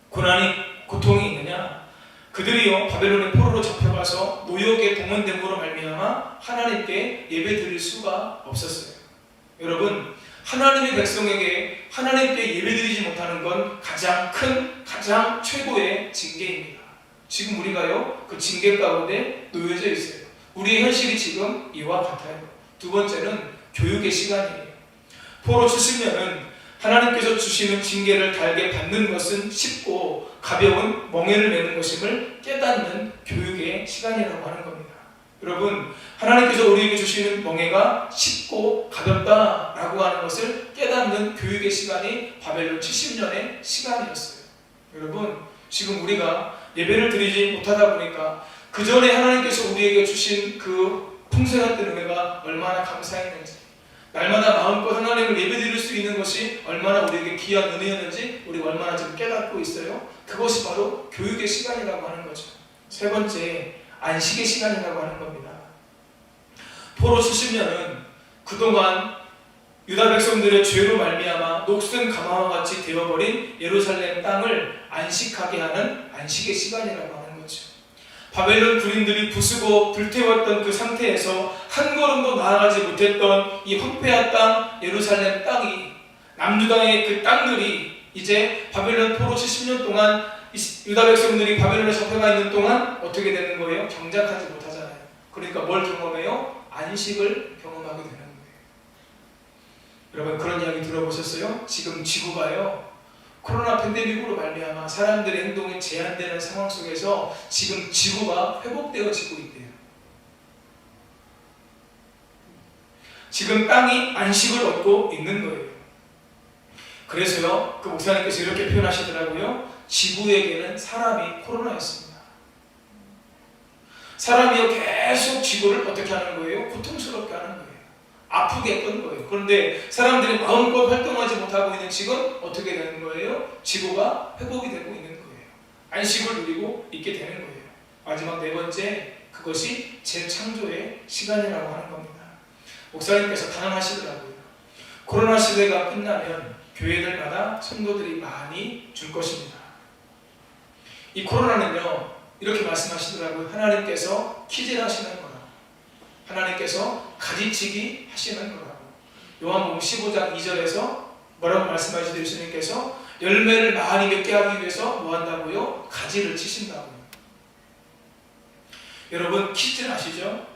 고난이 고통이 있느냐? 그들이요 바벨론의 포로로 잡혀가서 노역에 동원됨으로 말미암아 하나님께 예배드릴 수가 없었어요. 여러분, 하나님의 백성에게 하나님께 예배드리지 못하는 건 가장 큰, 가장 최고의 징계입니다. 지금 우리가요 그 징계 가운데 놓여져 있어요. 우리의 현실이 지금 이와 같아요. 두 번째는 교육의 시간이에요. 포로 70년은 하나님께서 주시는 징계를 달게 받는 것은 쉽고 가벼운 멍에를 메는 것임을 깨닫는 교육의 시간이라고 하는 겁니다. 여러분, 하나님께서 우리에게 주시는 멍에가 쉽고 가볍다라고 하는 것을 깨닫는 교육의 시간이 바벨론 70년의 시간이었어요. 여러분, 지금 우리가 예배를 드리지 못하다 보니까 그 전에 하나님께서 우리에게 주신 그 풍성한 은혜가 얼마나 감사했는지, 날마다 마음껏 하나님을 예배드릴 수 있는 것이 얼마나 우리에게 귀한 은혜였는지 우리가 얼마나 지금 깨닫고 있어요. 그것이 바로 교육의 시간이라고 하는 거죠. 세 번째, 안식의 시간이라고 하는 겁니다. 포로 70년은 그동안 유다 백성들의 죄로 말미암아 녹슨 가마와 같이 되어버린 예루살렘 땅을 안식하게 하는 안식의 시간이라고 하는 거죠. 바벨론 군인들이 부수고 불태웠던 그 상태에서 한 걸음도 나아가지 못했던 이 황폐한 땅 예루살렘 땅이, 남유다의 그 땅들이 이제 바벨론 포로 70년 동안 유다 백성들이 바벨론에 잡혀가 있는 동안 어떻게 되는 거예요? 경작하지 못하잖아요. 그러니까 뭘 경험해요? 안식을 경험하게 되는 거예요. 여러분, 그런 이야기 들어보셨어요? 지금 지구가요 코로나 팬데믹으로 말미암아 사람들의 행동이 제한되는 상황 속에서 지금 지구가 회복되어지고 있대요. 지금 땅이 안식을 얻고 있는 거예요. 그래서요 그 목사님께서 이렇게 표현하시더라고요. 지구에게는 사람이 코로나였습니다. 사람이요 계속 지구를 어떻게 하는 거예요? 고통스럽게 하는 거예요. 아프게 했던 거예요. 그런데 사람들이 마음껏 활동하지 못하고 있는 지금 어떻게 되는 거예요? 지구가 회복이 되고 있는 거예요. 안식을 누리고 있게 되는 거예요. 마지막 네 번째, 그것이 재창조의 시간이라고 하는 겁니다. 목사님께서 단언하시더라고요. 코로나 시대가 끝나면 교회들마다 성도들이 많이 줄 것입니다. 이 코로나는요 이렇게 말씀하시더라고요. 하나님께서 키질하시는 거라고, 하나님께서 가지치기 하시는 거라고. 요한복음 15장 2절에서 뭐라고 말씀하시죠? 예수님께서 열매를 많이 맺게 하기 위해서 뭐 한다고요? 가지를 치신다고요. 여러분, 키질 아시죠?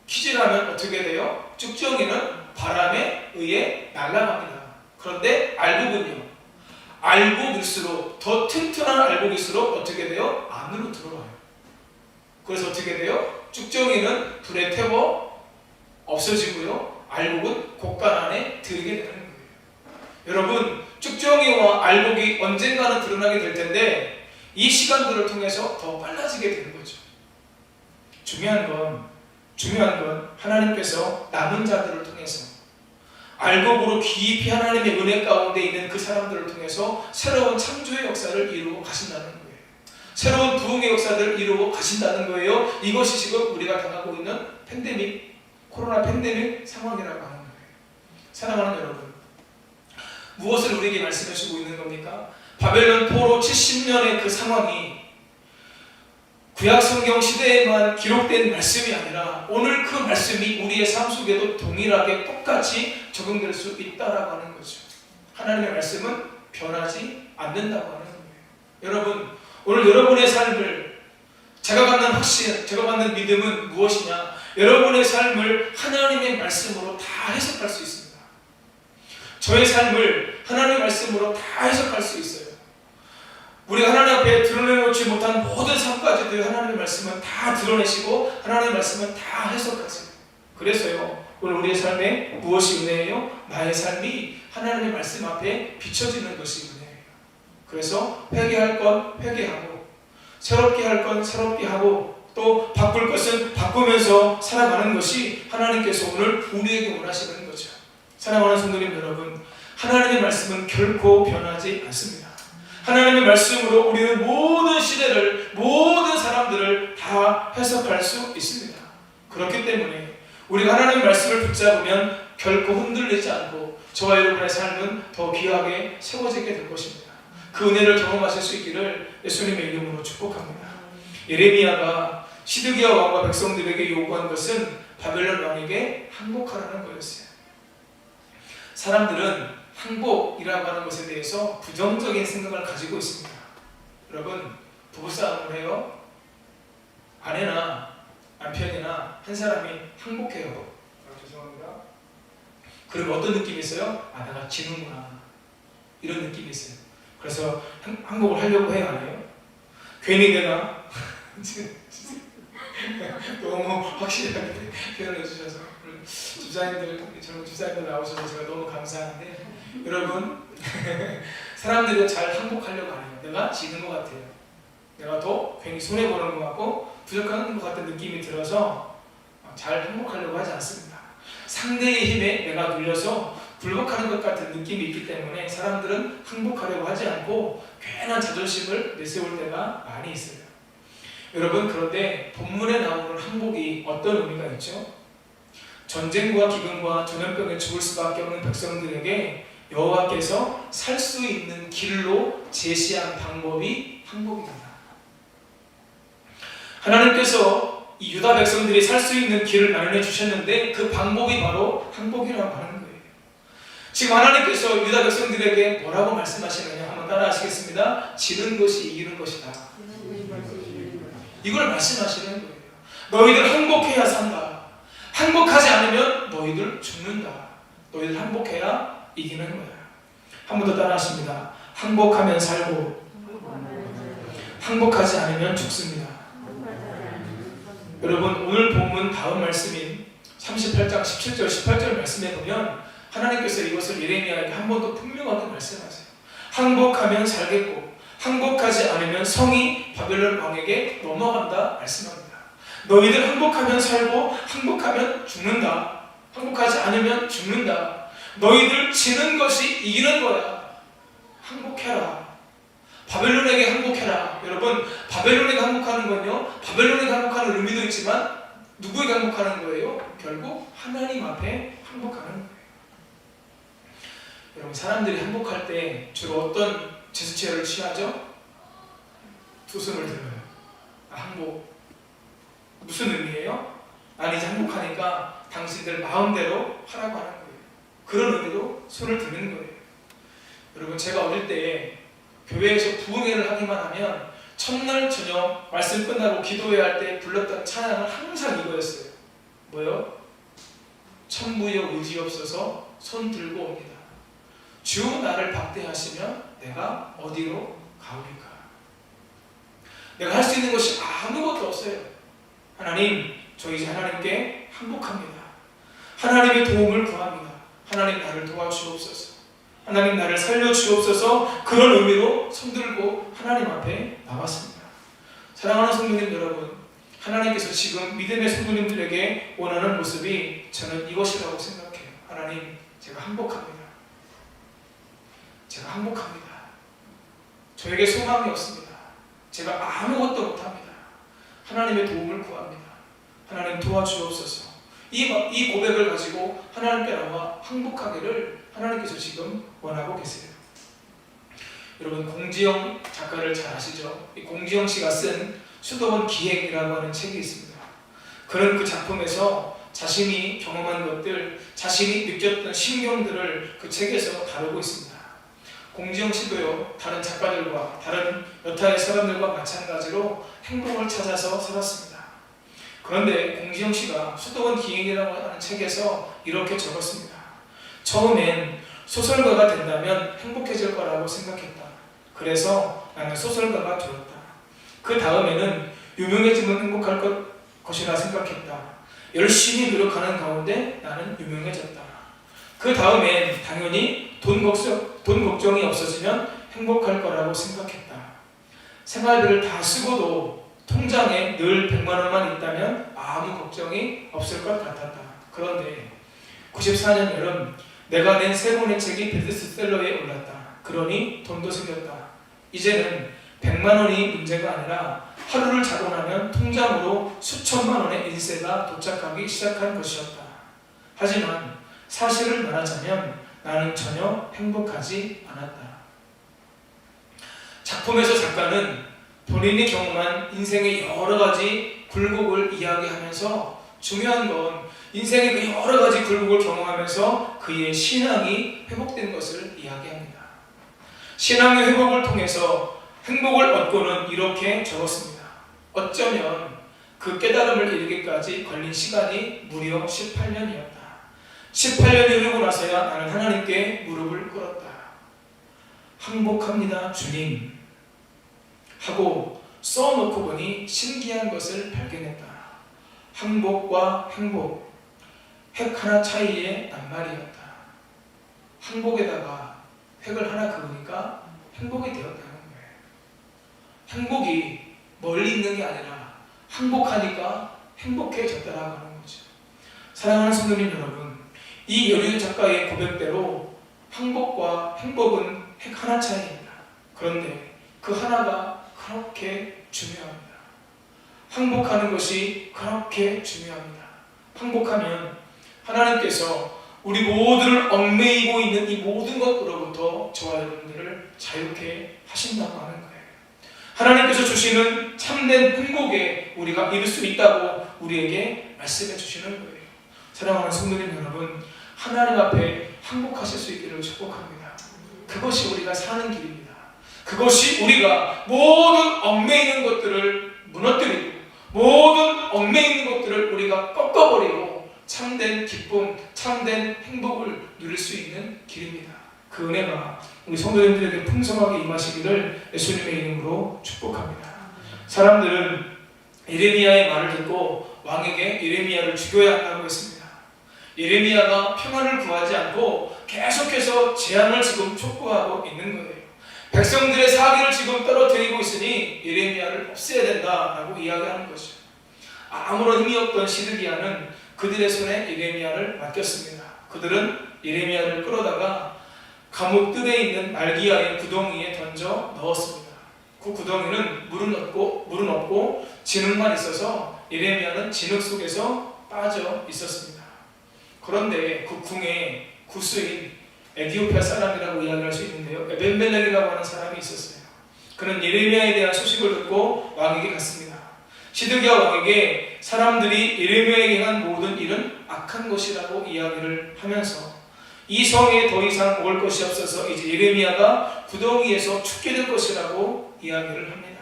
키질하면 어떻게 돼요? 쭉정이는 바람에 의해 날아갑니다. 그런데 알곡은요, 알곡일수록 더 튼튼한 알곡일수록 어떻게 돼요? 안으로 들어와요. 그래서 어떻게 돼요? 쭉정이는 불에 태워 없어지고요, 알곡은 곡간 안에 들게 되는 거예요. 여러분, 쭉정이와 알곡이 언젠가는 드러나게 될 텐데 이 시간들을 통해서 더 빨라지게 되는 거죠. 중요한 건 하나님께서 남은 자들을 통해서 알곡으로 깊이 하나님의 은혜 가운데 있는 그 사람들을 통해서 새로운 창조의 역사를 이루고 가신다는 거예요. 새로운 부흥의 역사를 이루고 가신다는 거예요. 이것이 지금 우리가 당하고 있는 팬데믹, 코로나 팬데믹 상황이라고 하는 거예요. 사랑하는 여러분, 무엇을 우리에게 말씀해 주고 있는 겁니까? 바벨론 포로 70년의 그 상황이 구약 성경 시대에만 기록된 말씀이 아니라 오늘 그 말씀이 우리의 삶 속에도 동일하게 똑같이 적용될 수 있다라고 하는 거죠. 하나님의 말씀은 변하지 않는다고 하는 거예요. 여러분, 오늘 여러분의 삶을, 제가 갖는 확신, 제가 갖는 믿음은 무엇이냐? 여러분의 삶을 하나님의 말씀으로 다 해석할 수 있습니다. 저의 삶을 하나님의 말씀으로 다 해석할 수 있어요. 우리가 하나님 앞에 드러내놓지 못한 모든 삶까지도 하나님의 말씀은 다 드러내시고 하나님의 말씀은 다 해석하세요. 그래서요, 오늘 우리의 삶에 무엇이 은혜예요? 나의 삶이 하나님의 말씀 앞에 비춰지는 것이 은혜예요. 그래서 회개할 건 회개하고, 새롭게 할 건 새롭게 하고, 또 바꿀 것은 바꾸면서 살아가는 것이 하나님께서 오늘 우리에게 원하시는 거죠. 사랑하는 성도님 여러분, 하나님의 말씀은 결코 변하지 않습니다. 하나님의 말씀으로 우리는 모든 시대를, 모든 사람들을 다 해석할 수 있습니다. 그렇기 때문에 우리가 하나님의 말씀을 붙잡으면 결코 흔들리지 않고 저와 여러분의 삶은 더 귀하게 세워지게 될 것입니다. 그 은혜를 경험하실 수 있기를 예수님의 이름으로 축복합니다. 예레미야가 시드기야 왕과 백성들에게 요구한 것은 바벨론 왕에게 항복하라는 거였어요. 사람들은 항복이라고 하는 것에 대해서 부정적인 생각을 가지고 있습니다. 여러분, 부부싸움을 해요. 아내나 남편이나 한 사람이 항복해요. 죄송합니다. 그럼 어떤 느낌이 있어요? 아, 내가 지는구나, 이런 느낌이 있어요. 그래서 항복을 하려고 해요, 안 해요? 괜히 내가 너무 확실하게 표현해 주셔서 집사님들, 젊은 집사님들 나오셔서 제가 너무 감사한데, 여러분 사람들이 잘 항복하려고 안 해요. 내가 지는 것 같아요. 내가 더 괜히 손해보는 것 같고 부족한 것 같은 느낌이 들어서 잘 항복하려고 하지 않습니다. 상대의 힘에 내가 눌려서 굴복하는 것 같은 느낌이 있기 때문에 사람들은 항복하려고 하지 않고 괜한 자존심을 내세울 때가 많이 있어요. 여러분, 그런데 본문에 나오는 항복이 어떤 의미가 있죠? 전쟁과 기근과 전염병에 죽을 수밖에 없는 백성들에게 여호와께서 살 수 있는 길로 제시한 방법이 항복입니다. 하나님께서 이 유다 백성들이 살 수 있는 길을 마련해 주셨는데 그 방법이 바로 항복이라고 하는 거예요. 지금 하나님께서 유다 백성들에게 뭐라고 말씀하시느냐 한번 따라 하시겠습니다. 지는 것이 이기는 것이다. 이걸 말씀하시는 거예요. 너희들 항복해야 산다. 항복하지 않으면 너희들 죽는다. 너희들 항복해야 이기는 거야. 한 번 더 따라 하십니다. 항복하면 살고 항복하지 않으면 죽습니다. 여러분, 오늘 본문 다음 말씀인 38장 17절 18절 말씀에 보면 하나님께서 이것을 예레미야에게 한 번 더 분명하게 말씀하세요. 항복하면 살겠고 항복하지 않으면 성이 바벨론 왕에게 넘어간다 말씀합니다. 너희들 항복하면 살고 항복하면 죽는다. 항복하지 않으면 죽는다. 너희들 지는 것이 이기는 거야. 항복해라. 바벨론에게 항복해라. 여러분, 바벨론에게 항복하는 건요, 바벨론에게 항복하는 의미도 있지만 누구에게 항복하는 거예요? 결국 하나님 앞에 항복하는 거예요. 여러분, 사람들이 항복할 때 주로 어떤 제스처를 취하죠? 두 손을 들어요. 항복. 무슨 의미예요? 난 이제 항복하니까 당신들 마음대로 하라고 하는 거예요. 그런 의미로 손을 드는 거예요. 여러분, 제가 어릴 때 교회에서 부흥회를 하기만 하면 첫날 저녁 말씀 끝나고 기도회할 할 때 불렀던 찬양은 항상 이거였어요. 뭐요? 천부여 의지없어서 손 들고 옵니다. 주 나를 박대하시면 내가 어디로 가오리까? 내가 할 수 있는 것이 아무것도 없어요. 하나님, 저 이제 하나님께 항복합니다. 하나님의 도움을 구합니다. 하나님, 나를 도와주옵소서. 하나님, 나를 살려주옵소서. 그런 의미로 손들고 하나님 앞에 나왔습니다. 사랑하는 성도님 여러분, 하나님께서 지금 믿음의 성도님들에게 원하는 모습이 저는 이것이라고 생각해요. 하나님, 제가 항복합니다. 제가 항복합니다. 저에게 소망이 없습니다. 제가 아무것도 못합니다. 하나님의 도움을 구합니다. 하나님, 도와주옵소서. 이 고백을 가지고 하나님께 나와 항복하기를 하나님께서 지금 원하고 계세요. 여러분, 공지영 작가를 잘 아시죠? 이 공지영 씨가 쓴 수도원 기행이라고 하는 책이 있습니다. 그는 그 작품에서 자신이 경험한 것들, 자신이 느꼈던 심경들을 그 책에서 다루고 있습니다. 공지영 씨도요, 다른 작가들과 다른 여타의 사람들과 마찬가지로 행복을 찾아서 살았습니다. 그런데 공지영 씨가 수도원 기행이라고 하는 책에서 이렇게 적었습니다. 처음엔 소설가가 된다면 행복해질 거라고 생각했다. 그래서 나는 소설가가 되었다. 그 다음에는 유명해지면 행복할 것이라 생각했다. 열심히 노력하는 가운데 나는 유명해졌다. 그 다음엔 당연히 돈 걱정이 없어지면 행복할 거라고 생각했다. 생활비를 다 쓰고도 통장에 늘 100만 원만 있다면 아무 걱정이 없을 것 같았다. 그런데 94년 여름 내가 낸 세 권의 책이 베스트셀러에 올랐다. 그러니 돈도 생겼다. 이제는 100만 원이 문제가 아니라 하루를 자고 나면 통장으로 수천만 원의 인세가 도착하기 시작한 것이었다. 하지만 사실을 말하자면 나는 전혀 행복하지 않았다. 작품에서 작가는 본인이 경험한 인생의 여러 가지 굴곡을 이야기하면서 중요한 건 인생의 그 여러 가지 굴곡을 경험하면서 그의 신앙이 회복된 것을 이야기합니다. 신앙의 회복을 통해서 행복을 얻고는 이렇게 적었습니다. 어쩌면 그 깨달음을 이르기까지 걸린 시간이 무려 18년이었다. 18년이 흐르고 나서야 나는 하나님께 무릎을 꿇었다. 항복합니다 주님 하고 써놓고 보니 신기한 것을 발견했다. 항복과 행복, 획 하나 차이의 낱말이었다. 항복에다가 획을 하나 그으니까 행복이 되었다는 거예요. 행복이 멀리 있는 게 아니라 항복하니까 행복해졌다라고 하는 거죠. 사랑하는 성도님 여러분, 이 여류 작가의 고백대로 항복과 행복은 획 하나 차이입니다. 그런데 그 하나가 그렇게 중요합니다. 항복하는 것이 그렇게 중요합니다. 항복하면 하나님께서 우리 모두를 얽매이고 있는 이 모든 것으로부터 저와 여러분들을 자유케 하신다고 하는 거예요. 하나님께서 주시는 참된 행복에 우리가 이룰 수 있다고 우리에게 말씀해 주시는 거예요. 사랑하는 성도님 여러분, 하나님 앞에 항복하실 수 있기를 축복합니다. 그것이 우리가 사는 길입니다. 그것이 우리가 모든 얽매이는 것들을 무너뜨리고 모든 얽매이는 것들을 우리가 꺾어버리고 참된 기쁨, 참된 행복을 누릴 수 있는 길입니다. 그 은혜가 우리 성도님들에게 풍성하게 임하시기를 예수님의 이름으로 축복합니다. 사람들은 예레미야의 말을 듣고 왕에게 예레미야를 죽여야 한다고 했습니다. 예레미야가 평안을 구하지 않고 계속해서 재앙을 지금 촉구하고 있는 거예요. 백성들의 사기를 지금 떨어뜨리고 있으니 예레미야를 없애야 된다라고 이야기하는 거죠. 아무런 힘이 없던 시드기야는 그들의 손에 예레미야를 맡겼습니다. 그들은 예레미야를 끌어다가 감옥 뜰에 있는 말기야의 구덩이에 던져 넣었습니다. 그 구덩이는 물은 없고 진흙만 있어서 예레미야는 진흙 속에서 빠져 있었습니다. 그런데 그 궁에 구스인 에디오피아 사람이라고 이야기할 수 있는데요, 에벤멜렉이라고 하는 사람이 있었어요. 그는 예레미야에 대한 소식을 듣고 왕에게 갔습니다. 시드기야 왕에게 사람들이 예레미야에게 한 모든 일은 악한 것이라고 이야기를 하면서 이 성에 더 이상 먹을 것이 없어서 이제 예레미야가 구덩이에서 죽게 될 것이라고 이야기를 합니다.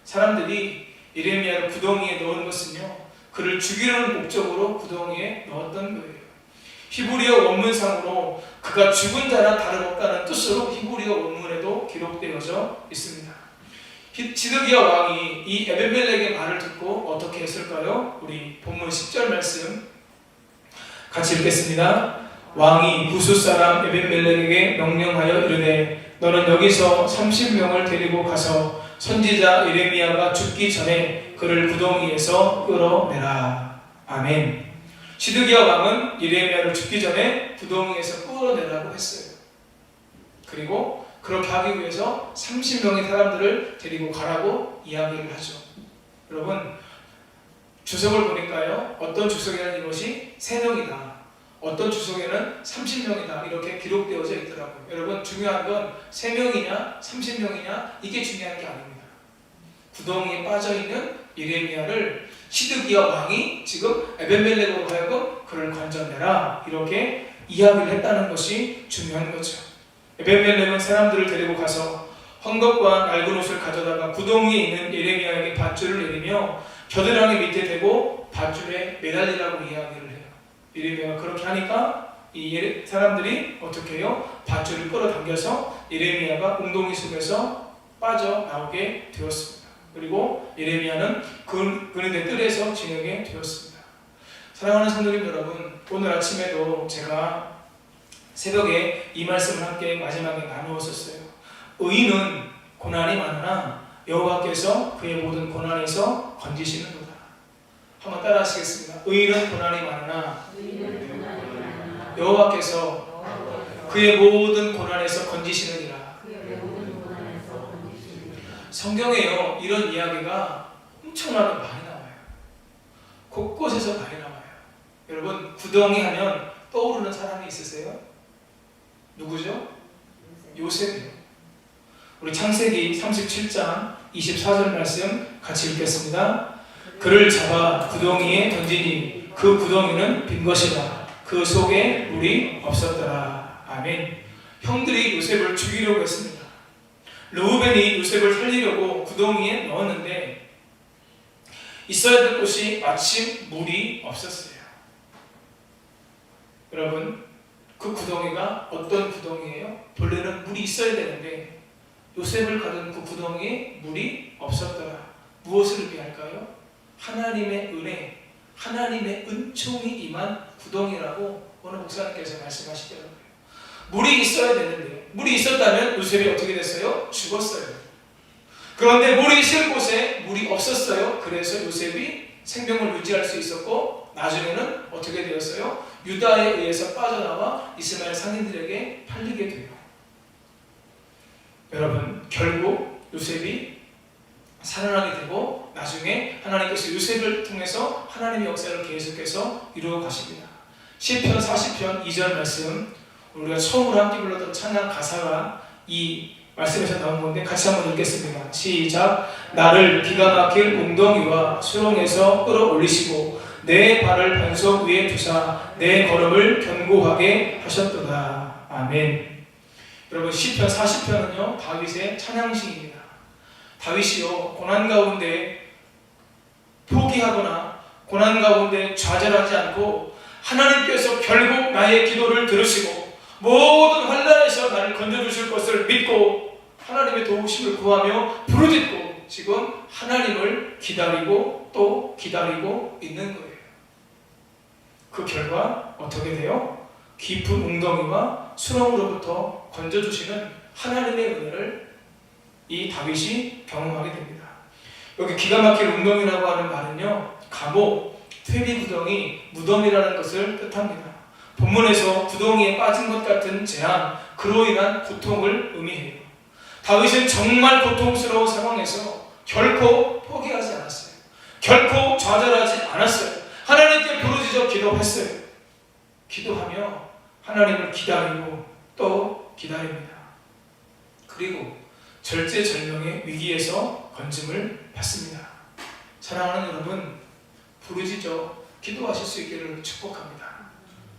사람들이 예레미야를 구덩이에 넣은 것은요, 그를 죽이려는 목적으로 구덩이에 넣었던 거예요. 히브리어 원문상으로 그가 죽은 자나 다름없다는 뜻으로 히브리어 원문에도 기록되어져 있습니다. 시드기야 왕이 이 에벤멜렉의 말을 듣고 어떻게 했을까요? 우리 본문 10절 말씀 같이 읽겠습니다. 왕이 구스 사람 에벤멜렉에게 명령하여 이르되 너는 여기서 30명을 데리고 가서 선지자 예레미야가 죽기 전에 그를 구덩이에서 끌어내라. 아멘. 시드기야 왕은 예레미야를 죽기 전에 구덩이에서 끌어내라고 했어요. 그리고 그렇게 하기 위해서 30명의 사람들을 데리고 가라고 이야기를 하죠. 여러분, 주석을 보니까요, 어떤 주석에는 이것이 3명이다, 어떤 주석에는 30명이다 이렇게 기록되어져 있더라고요. 여러분, 중요한 건 3명이냐 30명이냐 이게 중요한 게 아닙니다. 구덩이에 빠져있는 예레미야를 시드기야 왕이 지금 에벤멜렉으로 하여금 그를 건져내라 이렇게 이야기를 했다는 것이 중요한 거죠. 에벤멜렉은 사람들을 데리고 가서 헝겊과 낡은 옷을 가져다가 구덩이에 있는 예레미야에게 밧줄을 내리며 겨드랑이 밑에 대고 밧줄에 매달리라고 이야기를 해요. 예레미야가 그렇게 하니까 이 사람들이 어떻게 해요? 밧줄을 끌어당겨서 예레미야가 웅덩이 속에서 빠져나오게 되었습니다. 그리고 예레미야는 그늘의 뜰에서 지내게 되었습니다. 사랑하는 성도님 여러분, 오늘 아침에도 제가 새벽에 이 말씀을 함께 마지막에 나누었었어요. 의인은 고난이 많으나 여호와께서 그의 모든 고난에서 건지시는도다. 한번 따라 하시겠습니다. 의인은 고난이 많으나 여호와께서 그의 모든 고난에서 건지시느니라. 성경에요, 이런 이야기가 엄청나게 많이 나와요. 곳곳에서 많이 나와요. 여러분, 구덩이 하면 떠오르는 사람이 있으세요? 누구죠? 요셉이요. 우리 창세기 37장 24절 말씀 같이 읽겠습니다. 그를 잡아 구덩이에 던지니 그 구덩이는 빈 것이라. 그 속에 물이 없었더라. 아멘. 형들이 요셉을 죽이려고 했습니다. 르우벤이 요셉을 살리려고 구덩이에 넣었는데 있어야 될 곳이 마침 물이 없었어요. 여러분, 그 구덩이가 어떤 구덩이예요? 본래는 물이 있어야 되는데 요셉을 가둔 그 구덩이에 물이 없었더라. 무엇을 의미할까요? 하나님의 은혜, 하나님의 은총이 임한 구덩이라고 오늘 목사님께서 말씀하시더라고요. 물이 있어야 되는데 물이 있었다면 요셉이 어떻게 됐어요? 죽었어요. 그런데 물이 있을 곳에 물이 없었어요. 그래서 요셉이 생명을 유지할 수 있었고 나중에는 어떻게 되었어요? 유다에 의해서 빠져나와 이스마엘 상인들에게 팔리게 돼요. 여러분, 결국 요셉이 살아나게 되고 나중에 하나님께서 요셉을 통해서 하나님의 역사를 계속해서 이루어 가십니다. 시편 40편 2절 말씀, 우리가 처음으로 함께 불렀던 찬양 가사가 이 말씀에서 나온 건데 같이 한번 읽겠습니다. 시작. 나를 기가 막힐 웅덩이와 수렁에서 끌어올리시고 내 발을 반석 위에 두사 내 걸음을 견고하게 하셨도다. 아멘. 여러분, 시편 40편은요 다윗의 찬양시입니다. 다윗이요 고난 가운데 포기하거나 고난 가운데 좌절하지 않고 하나님께서 결국 나의 기도를 들으시고 모든 환난에서 나를 건져주실 것을 믿고 하나님의 도우심을 구하며 부르짖고 지금 하나님을 기다리고 또 기다리고 있는 거예요. 그 결과 어떻게 돼요? 깊은 웅덩이와 수렁으로부터 건져주시는 하나님의 은혜를 이 다윗이 경험하게 됩니다. 여기 기가 막힐 웅덩이라고 하는 말은요 감옥, 퇴비구덩이, 무덤이라는 것을 뜻합니다. 본문에서 구덩이에 빠진 것 같은 재앙, 그로 인한 고통을 의미해요. 다윗은 정말 고통스러운 상황에서 결코 포기하지 않았어요. 결코 좌절하지 않았어요. 하나님께 부르짖어 기도했어요. 기도하며 하나님을 기다리고 또 기다립니다. 그리고 절제절명의 위기에서 건짐을 받습니다. 사랑하는 여러분, 부르짖어 기도하실 수 있기를 축복합니다.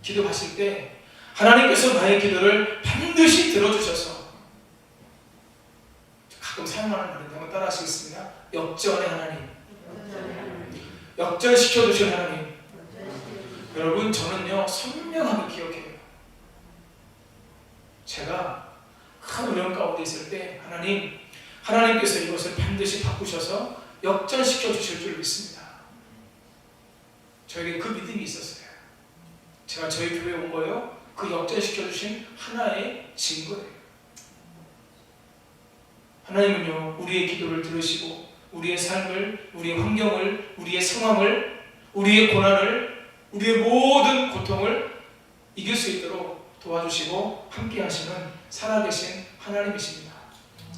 기도하실 때 하나님께서 나의 기도를 반드시 들어주셔서, 가끔 사용하는 말인데 한번 따라 하시겠습니다. 역전의 하나님, 역전시켜주신 하나님. 여러분, 저는요 선명하게 기억해요. 제가 큰 어려움 가운데 있을 때 하나님께서 이것을 반드시 바꾸셔서 역전시켜 주실 줄 믿습니다. 저에게 그 믿음이 있었어요. 제가 저희 교회에 온 거예요. 그 역전시켜 주신 하나의 증거예요. 하나님은요 우리의 기도를 들으시고 우리의 삶을, 우리의 환경을, 우리의 상황을, 우리의 고난을, 우리의 모든 고통을 이길 수 있도록 도와주시고 함께 하시는 살아계신 하나님이십니다.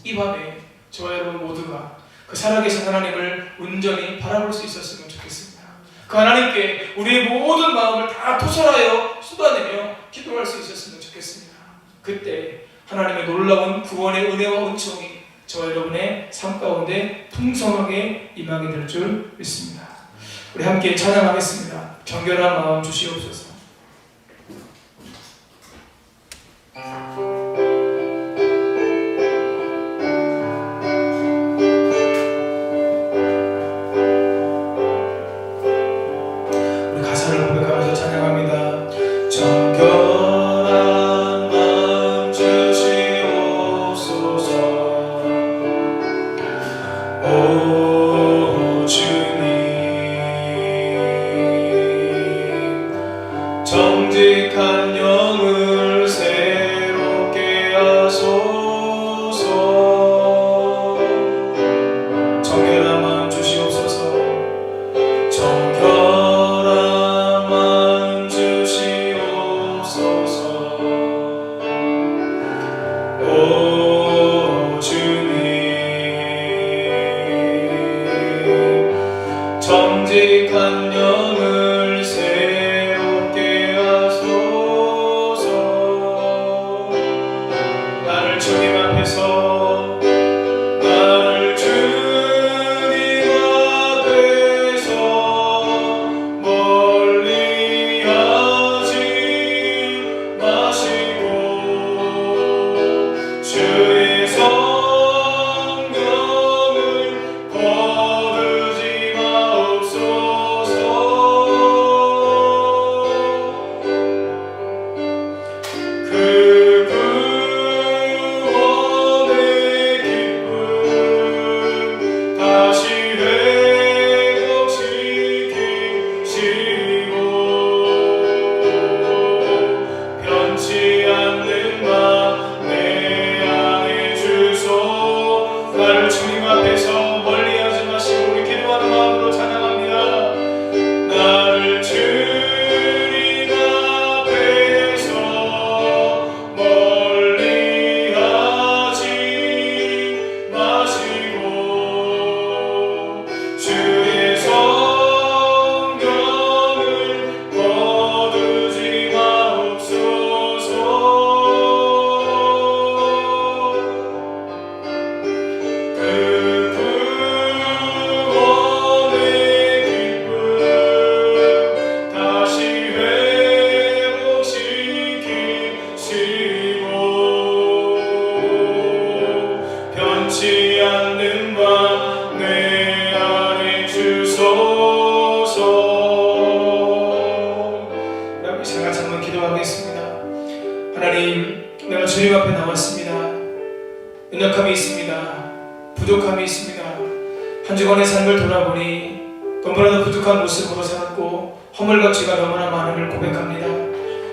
이 밤에 저와 여러분 모두가 그 살아계신 하나님을 온전히 바라볼 수 있었으면 좋겠습니다. 그 하나님께 우리의 모든 마음을 다 토설하여 쏟아내며 기도할 수 있었으면 좋겠습니다. 그때 하나님의 놀라운 구원의 은혜와 은총이 저와 여러분의 삶 가운데 풍성하게 임하게 될 줄 믿습니다. 우리 함께 찬양하겠습니다. 정결한 마음 주시옵소서. 우리 가사를 고백하면서 찬양합니다. 정결한 마음 주시옵소서. 오 주님, 정직한 영을 새롭게 하소서. 정결한 마음 주시옵소서. 정결한 마음 주시옵소서. 오 주님, 주님 앞에서 나를 주님 앞에서 멀리하지 마시고 주의 성령을 거두지 마옵소서. 그 구원의 기쁨 다시 회복시키시고 변치 않는 맘 내 안에 주소. 나를 주님 앞에서 멀리하지 마시고 우리 기도하는 마음으로 찬양합니다. 나를 주님 앞에서 멀리하지 마시고 주의 성령을 거두지 마옵소서. 그 구원의 기쁨 다시 회복시키시고 변치 않는 맘 내 안에 주소서. 우리 같이 한번 기도하겠습니다. 하나님, 내가 주님 앞에 나왔습니다. 연약함이 있습니다. 부족함이 있습니다. 한 주간의 삶을 돌아보니 너무나도 부족한 모습으로 살았고 허물 가치가 너무나 많음을 고백합니다.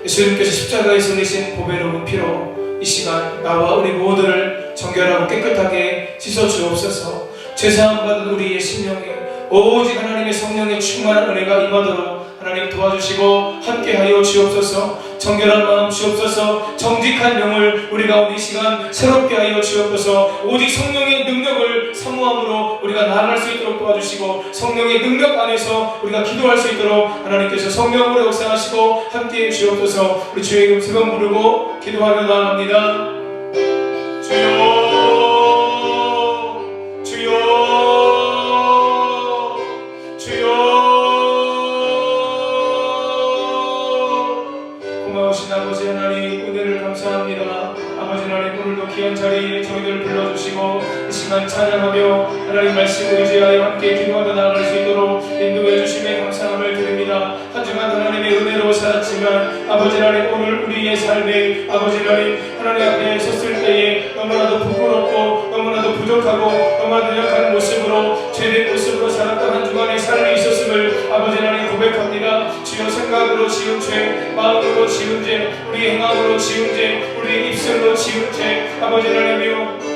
예수님께서 십자가에서 흘리신 보배로운 피로 이 시간 나와 우리 모두를 정결하고 깨끗하게 씻어 주옵소서. 죄사함 받은 우리의 심령에 오직 하나님의 성령의 충만한 은혜가 임하도록 하나님 도와주시고 함께하여 주옵소서. 정결한 마음 주옵소서. 정직한 영을 우리 가운데 이 시간 새롭게 하여 주옵소서. 오직 성령의 능력을 사모함으로 우리가 나아갈 수 있도록 도와주시고 성령의 능력 안에서 우리가 기도할 수 있도록 하나님께서 성령으로 역사하시고 함께해 주옵소서. 우리 주의 이름 세 번 부르고 기도하며 나아갑니다. 주여 주여 주여. 고마우신 아버지 하나님, 은혜를 감사합니다. 아버지 하나님, 오늘도 귀한 자리에 저희들을 불러주시고 이 시간 찬양하며 하나님 말씀을 의지하여 함께 기도하며 나아갈 수 있도록 인도해 주심에 감사함을 드립니다. 한 주간 하나님의 은혜로 살았지만 아버지 하나님, 오늘 우리의 삶에 아버지 하나님 앞에 섰을 때에 너무나도 부끄럽고 너무나도 부족하고 너무나도 약한 모습으로 죄된 모습으로 살았던 한 주간의 삶이 있었음을 아버지 하나님 고백합니다. 주여, 생각으로 지은 죄, 마음으로 지은 죄, 우리 행함으로 지은 죄, 우리 입술로 지은 죄, 아버지 하나님이여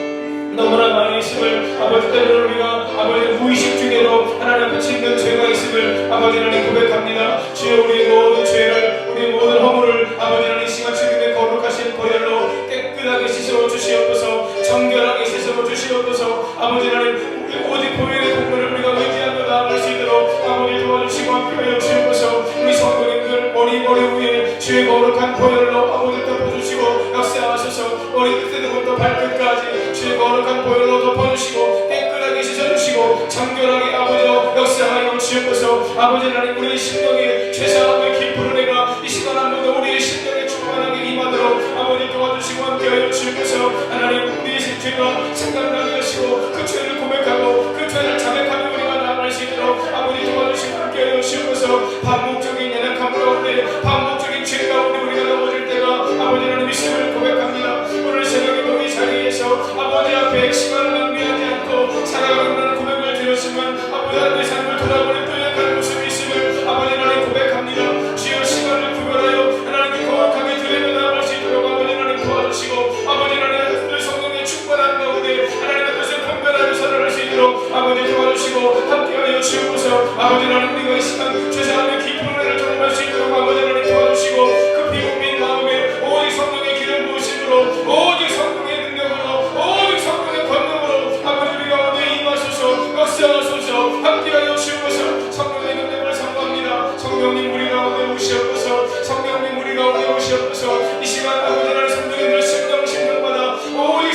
너무나 많이 있음을 아버지, 때로는 우리가 아버지 무의식 중에도 하나님 앞에 짓는 죄가 있음을 아버지 하나님 고백합니다. 주여, 우리의 모든 죄를, 우리의 모든 허물을 아버지 하나님 이 시간 주님의 거룩하신 보혈로 깨끗하게 씻어 주시옵소서. 정결하게 씻어 주시옵소서. 아버지 하나님, 오직 보혈의 공로를 우리가 의지하며 나아갈 수 있도록 아버지 도와주시고 함께하여 주옵소서. 우리 성도님들 머리 위에 주의 거룩한 보혈로 아버지 덮어주시고 역사하소서. 머리 끝에부터 발끝까지 주의 거룩한 보혈로 덮어주시고 깨끗하게 씻어주시고 정결하게 아버지로 역사하여 주옵소서. 아버지 하나님, 우리의 심령에 죄사함의 깊은 은혜가 이 시간 한 번 더 우리의 심령에 충만하게 임하도록 아버지 도와주시고 함께하여 주옵소서. 하나님, 우리의 죄가 생각나게 하시고 그 죄를 고백하고 그 죄를 자백하며 우리가 나아갈 수 있도록 아버지 도와주시고 함께하여 주옵소서. 반복적인 연약함 가운데, 반복적인 죄 가운데 우리가 넘어질 때가 아버지 하나님 있음을 고백합니다. 오늘 새벽에 우리 자리에서 아버지 앞에 시간을 낭비하지 않고 살아가는 고백을 드렸지만 아버지 하나님의 삶을 돌아보는 또 약한 모습이 있음을 아버지 하나님 고백합니다. 주여, 시간을 구별하여 하나님께 거룩하게 드리며 나아갈 수 있도록 아버지 하나님 도와주시고 아버지 하나님 성령의 충만한 가운데 하나님의 뜻을 분별하며 살아갈 수 있도록 아버지 도와주시고 함께하여 주옵소서. 아버지 하나님, 우리가 이 시간 죄사함의 깊은 은혜를 경험할 수 있도록 아버지 하나님 도와주시고 그 비국민 마음에 오직 성령의 기름 부으심으로, 오직 성령의 능력으로, 오직 성령의 권능으로 아버지 우리 가운데 임하소서. 역사하소서. 함께하여 주옵소서. 성령의 능력을 사모합니다. 성령님, 우리 가운데 오시옵소서. 성령님, 우리 가운데 오시옵소서. 이 시간 아버지 하나님 성도님들 심령받아 오직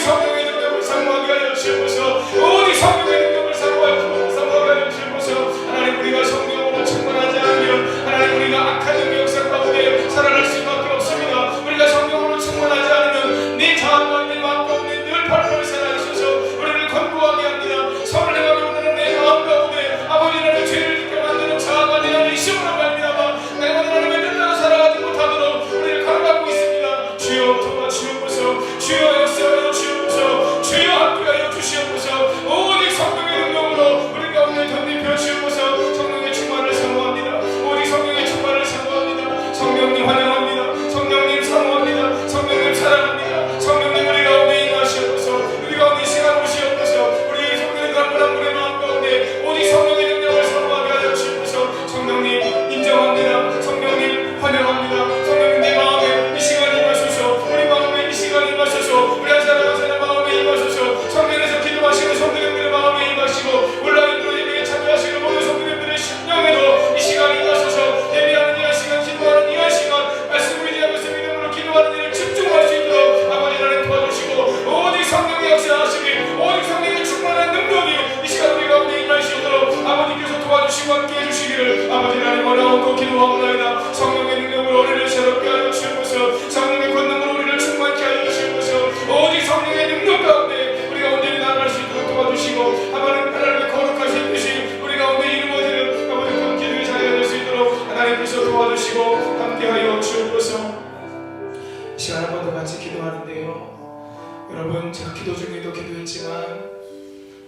돼요. 여러분, 제가 기도 중에도 기도했지만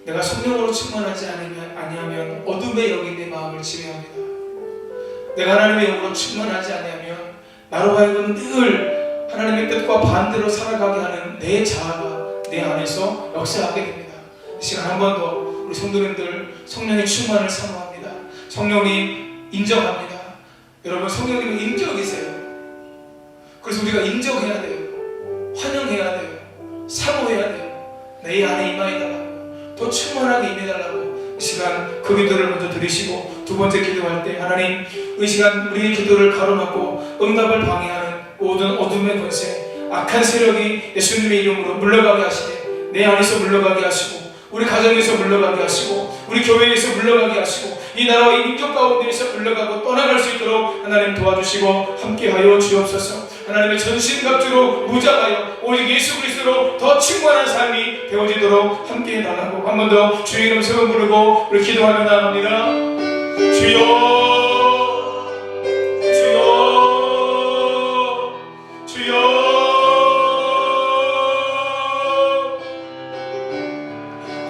내가 성령으로 충만하지 아니하면 어둠의 영이 내 마음을 지배합니다. 내가 하나님의 영으로 충만하지 아니하면 나로 하여금 늘 하나님의 뜻과 반대로 살아가게 하는 내 자아가 내 안에서 역사하게 됩니다. 이 시간 한 번 더 우리 성도님들 성령의 충만을 사모합니다. 성령님 인정합니다. 여러분, 성령님은 인격이세요. 그래서 우리가 인정해야 돼요. 환영해야 돼요. 사모해야 돼요. 내 안에 임하여달라고, 더 충만하게 임해달라고 이 시간 그 기도를 먼저 드리시고, 두 번째 기도할 때 하나님, 이 시간 우리의 기도를 가로막고 응답을 방해하는 모든 어둠의 권세, 악한 세력이 예수님의 이름으로 물러가게 하시되 내 안에서 물러가게 하시고, 우리 가정에서 물러가게 하시고, 우리 교회에서 물러가게 하시고, 이 나라와 이 민족 가운데에서 물러가고 떠나갈 수 있도록 하나님 도와주시고 함께하여 주옵소서. 하나님의 전신갑주로 무장하여 오직 예수 그리스도로 더 충만한 삶이 되어지도록 함께 해달라고 한 번 더 주의 이름 세번 부르고 우리 기도하며 나갑니다. 주여, 주여, 주여.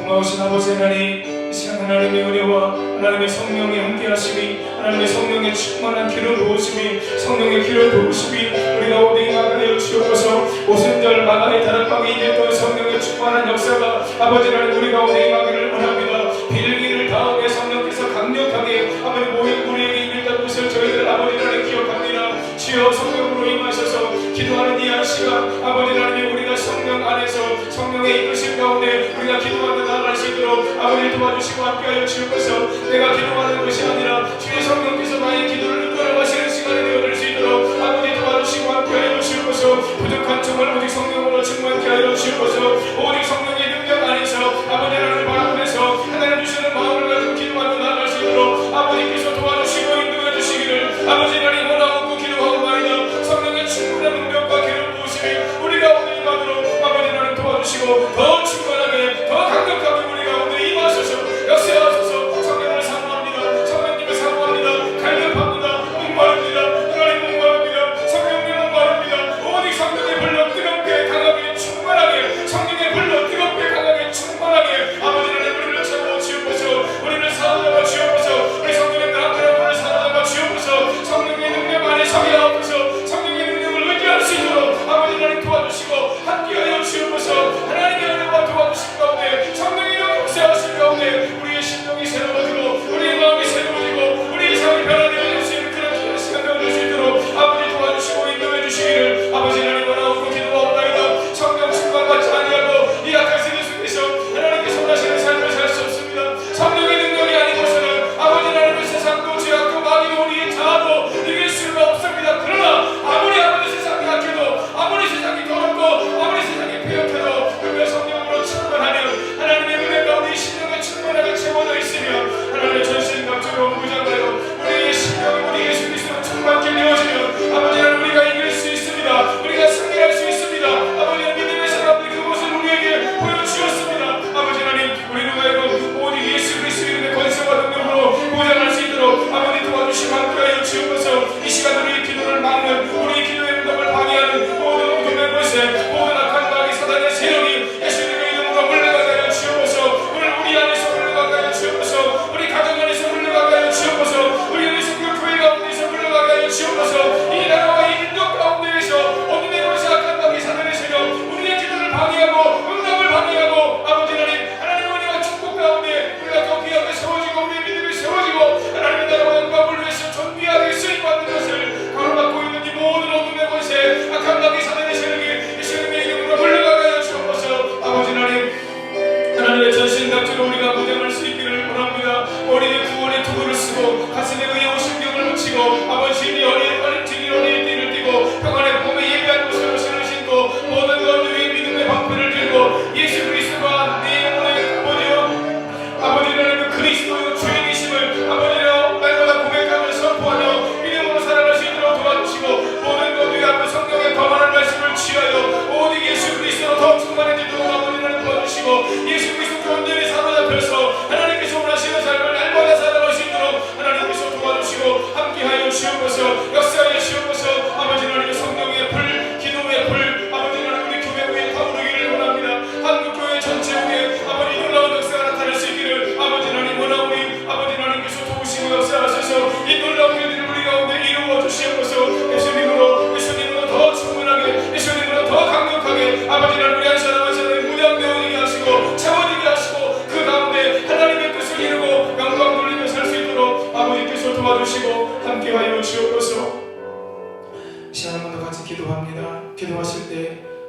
고마우신 아버지 하나님, 이 시간 하나님의 은혜와 하나님의 성령의 함께하심이, 하나님의 성령의 충만한 기름 부으심이, 성령의 기름 부으심이 우리 가운데 임하여 주옵소서. 오순절 마가의 다락방에 임했던 성령의 충만한 역사가 아버지 하나님 우리 가운데 임하기를 원합니다. 빌기를 다음에 성령께서 강력하게 아버지 모인 우리에게 임했던 것을 저희들 아버지 하나님 기억합니다. 주여, 성령으로 임하셔서 기도하는 이 한 시간 아버지 하나님, 우리가 성령 안에서 성령의 이끄심 가운데 우리가 기도하며 나아갈 수 있도록 아버지 도와주시고 함께하여 주옵소서. 내가 기도하는 것이 아니라 주의 성령께서 나의 기도를 이끌어가시는 시간이 되어질 수 있도록 아버지 도와주시고 함께하여 주옵소서. 부족한 점을 오직 성령으로 충만케 하여 주옵소서. 오직 성령의 능력 안에서 아버지 하나님을 바라보면서 하나님 주시는 마음을 가지고 기도하며 나아갈 수 있도록 아버지께서 도와주시고 인도해 주시기를 아버지 하나님 원하고 기도하옵나이다. 성령의 충분한 능력과 기름 부으심이 우리 가운데 임하도록 아버지 하나님 도와주시고 더 충만하게, 더 강력하게 우리 가운데 임하소서. 역사하소서. 성령을 사모합니다. 성령님을 사모합니다. 갈급합니다. 목마릅니다. 하나님 목마릅니다. 성령님 목마릅니다. 오직 성령의 불로 뜨겁게 강하게 충만하게, 성령의 불로 뜨겁게 강하게 충만하게 아버지 하나님 우리를 찾아 주옵소서. 우리를 사랑하여 주옵소서. 우리 성령님들 하나님을 사랑하여 주옵소서. 성령의 능력 안에 서게 하옵소서. 성령의 능력을 의지할 수 있도록 아버지 하나님 도와주시고 함께하여 주옵소서. 하나님의 은혜와 도와주시고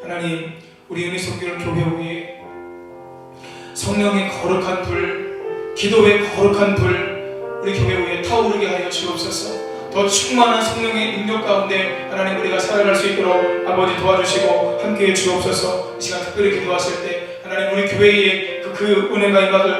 하나님, 우리 은혜 성교를 교회 위에 성령의 거룩한 불, 기도의 거룩한 불, 우리 교회 위에 타오르게 하여 주옵소서. 더 충만한 성령의 능력 가운데 하나님 우리가 살아갈 수 있도록 아버지 도와주시고 함께해 주옵소서. 이 시간 특별히 기도하실 때 하나님 우리 교회에 그 은혜가 임하길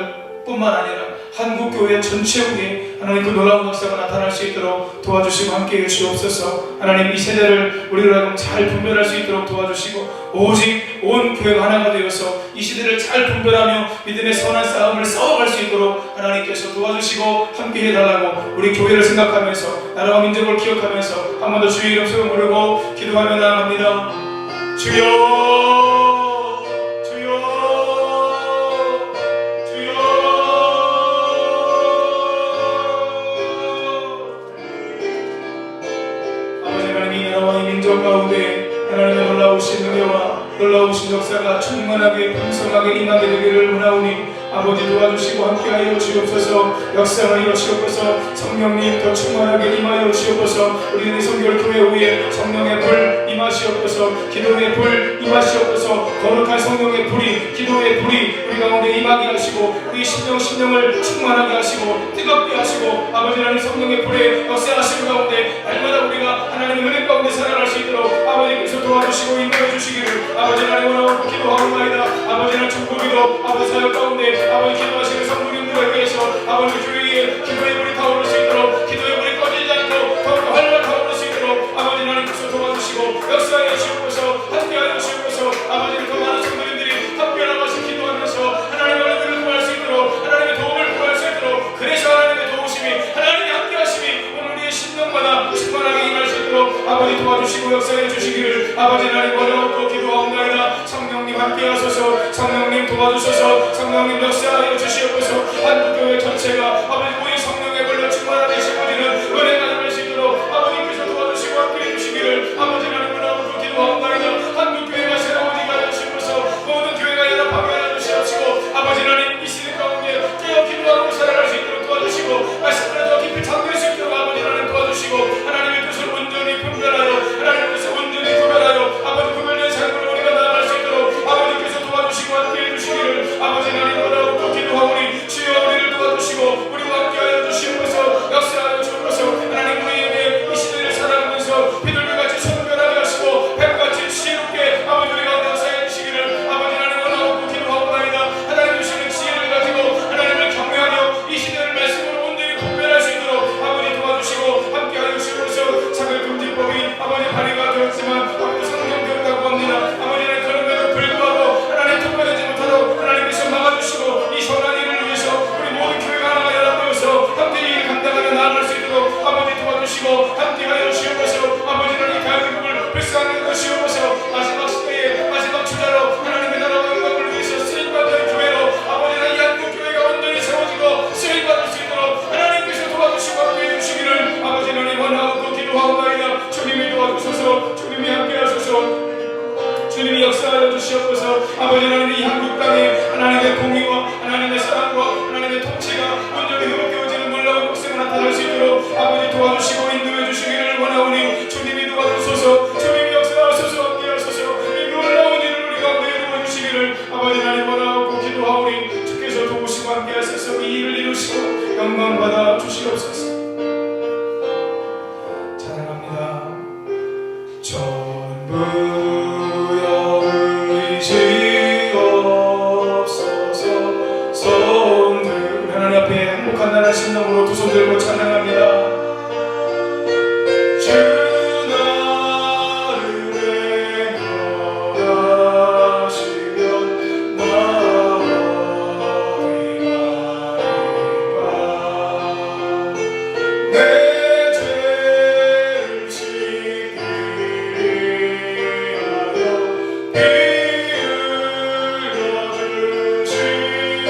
뿐만 아니라 한국교회 전체 위에 하나님 그 놀라운 역사가 나타날 수 있도록 도와주시고 함께해 주옵소서. 하나님 이 세대를 우리로 하여금 잘 분별할 수 있도록 도와주시고 오직 온 교회가 하나가 되어서 이 시대를 잘 분별하며 믿음의 선한 싸움을 싸워갈 수 있도록 하나님께서 도와주시고 함께해 달라고 우리 교회를 생각하면서 나라와 민족을 기억하면서 한 번 더 주의 이름 세워 부르고 기도하며 나아갑니다. 주여 가운데 하나님의 놀라우신 은혜와 놀라우신 역사가 충만하게 풍성하게 임하게 되기를 원하오니 아버지 도와주시고 함께하여 주옵소서. 역사하여 주옵소서. 성령님 더 충만하게 임하여 주옵소서. 우리는 성결 교회 위에 성령의 불 임하시옵소서. 기도의 불 임하시옵소서. 거룩한 성령의 불이 기도의 불이 우리 가운데 임하게 하시고 우리 심령을 충만하게 하시고 뜨겁게 하시고 아버지 하나님 성령의 불에 역사하시는 가운데 날마다 우리가 하나님의 은혜 가운데 살아갈 수 있도록 아버지께서 도와주시고 인도해 주시기를 아버지 하나님 원하고 기도하옵나이다. 아버지 하나님 중보기도 아버지 사역 가운데 아버지 기도하시는 성도님들에 위해서 아버지 교회에 기도의 불이 타오를 수 있도록 기도의 불이 꺼지지 않고 더욱더 활활 타오를 수 있도록 아버지 하나님께서 도와주시고 역사하여 주옵소서. 함께하여 주옵소서. 아버지는 더 많은 성도님들이 함께 나가서 기도하면서 하나님의 얼굴을 구할 수 있도록 하나님의 도움을 구할 수 있도록 그래서 하나님의 도우심이 하나님의 함께하심이 오늘 우리의 심령마다 충만하게 임할 수 있도록 아버지 도와주시고 역사해 주시기를 아버지 하나님 원하옵고 기도하옵나이다. 성령님 함께하소서. 성령님 도와주소서. 성령님 역사하여 주시옵소서. 한국교회 전체가 아버지 우리 성령의 불로 충만하게 심어지는 은혜가 될 수 있도록 아버지께서 도와주시고 함께해 주시기를 아버지 하나님 원하옵고 기도하옵나이다. 한국교회가 새로워지게 하여 주시옵소서. 모든 교회가 연합하게 하여 주시옵시고 아버지 하나님 이 시대 가운데 깨어 기도하고 살아갈 수 있도록 도와주시고 말씀을 더 깊이 잠길 수 있도록 아버지 하나님 도와주시고 하나님의 뜻을 온전히 분별하여 하나님의 뜻을 온전히 구별하여 아버지 구별된 삶으로 우리가 나아갈 수 있도록 아버지께서 도와주시고 함께해 주시기를 아버지 하나님 원하옵고 기도하오니 주여 우리를 도와주시고 우리와 함께하여 주시옵소서. 역사하여 주옵소서. 하나님 우리에게 이 시대를 살아가면서 비둘기같이 선별하게 하시고 뱀같이 지혜롭게 아버지 우리 가운데 역사해 주시기를 아버지 하나님 원하옵고 기도하옵나이다. 하나님 주시는 지혜를 가지고 하나님을 경외하며 이 시대를 말씀으로 온전히 분별할 수 있도록 아버지 도와주시고 함께하여 주옵소서. 차별금지법이 아버지 발의가 되었지만 아버지 성경되었다고 합니다. 아버지는 그런데도 불구하고 하나님 특별하지 못하도록 하나님께서 막아주시고 이 선한 일을 위해서 우리 모든 교회가 하나가 연합되어서 함께 이 일을 감당하며 나아갈 수 있도록 아버지 도와주시고 함께하여 주옵소서. 아버지 하나님 대한민국을 불쌍하게 하시옵소서. 마지막 시대에 마지막 주자로 하나님의 나라와 영광을 위해서 쓰임받는 교회로 아버지 하나님 이 한국교회가 온전히 세워지고 쓰임받을 수 있도록 하나님께서 도와주시고 함께해 주시기를 아버지 하나님 원하옵고 기도하옵나이다. 주님이 도와주소서. 주님이 함께하소서. 주님이 역사하여 주시옵소서. 아버지 하나님 이 한국 땅에 하나님의 공의와 하나님의 사랑과 하나님의 통치가 온전히 회복되어지는 놀라운 역사가 나타날 수 있도록 아버지 도와주시고 인도해 주시기를 원하오니 주님이 도와주소서. 주님이 역사하소서. 함께하소서. 이 놀라운 일을 우리 가운데 이루어 주시기를 아버지 하나님 원하옵고 기도하오니 주께서 도우시고 함께하소서. 이 일을 이루시고 영광 받아 주시옵소서. 찬양합니다. 전부 행복한 나라 심령으로 두 손 들고 찬양합니다. 주 나를 행하시면 나 어디가리까. 내 죄를 씻기 위하여 피 흘려주시니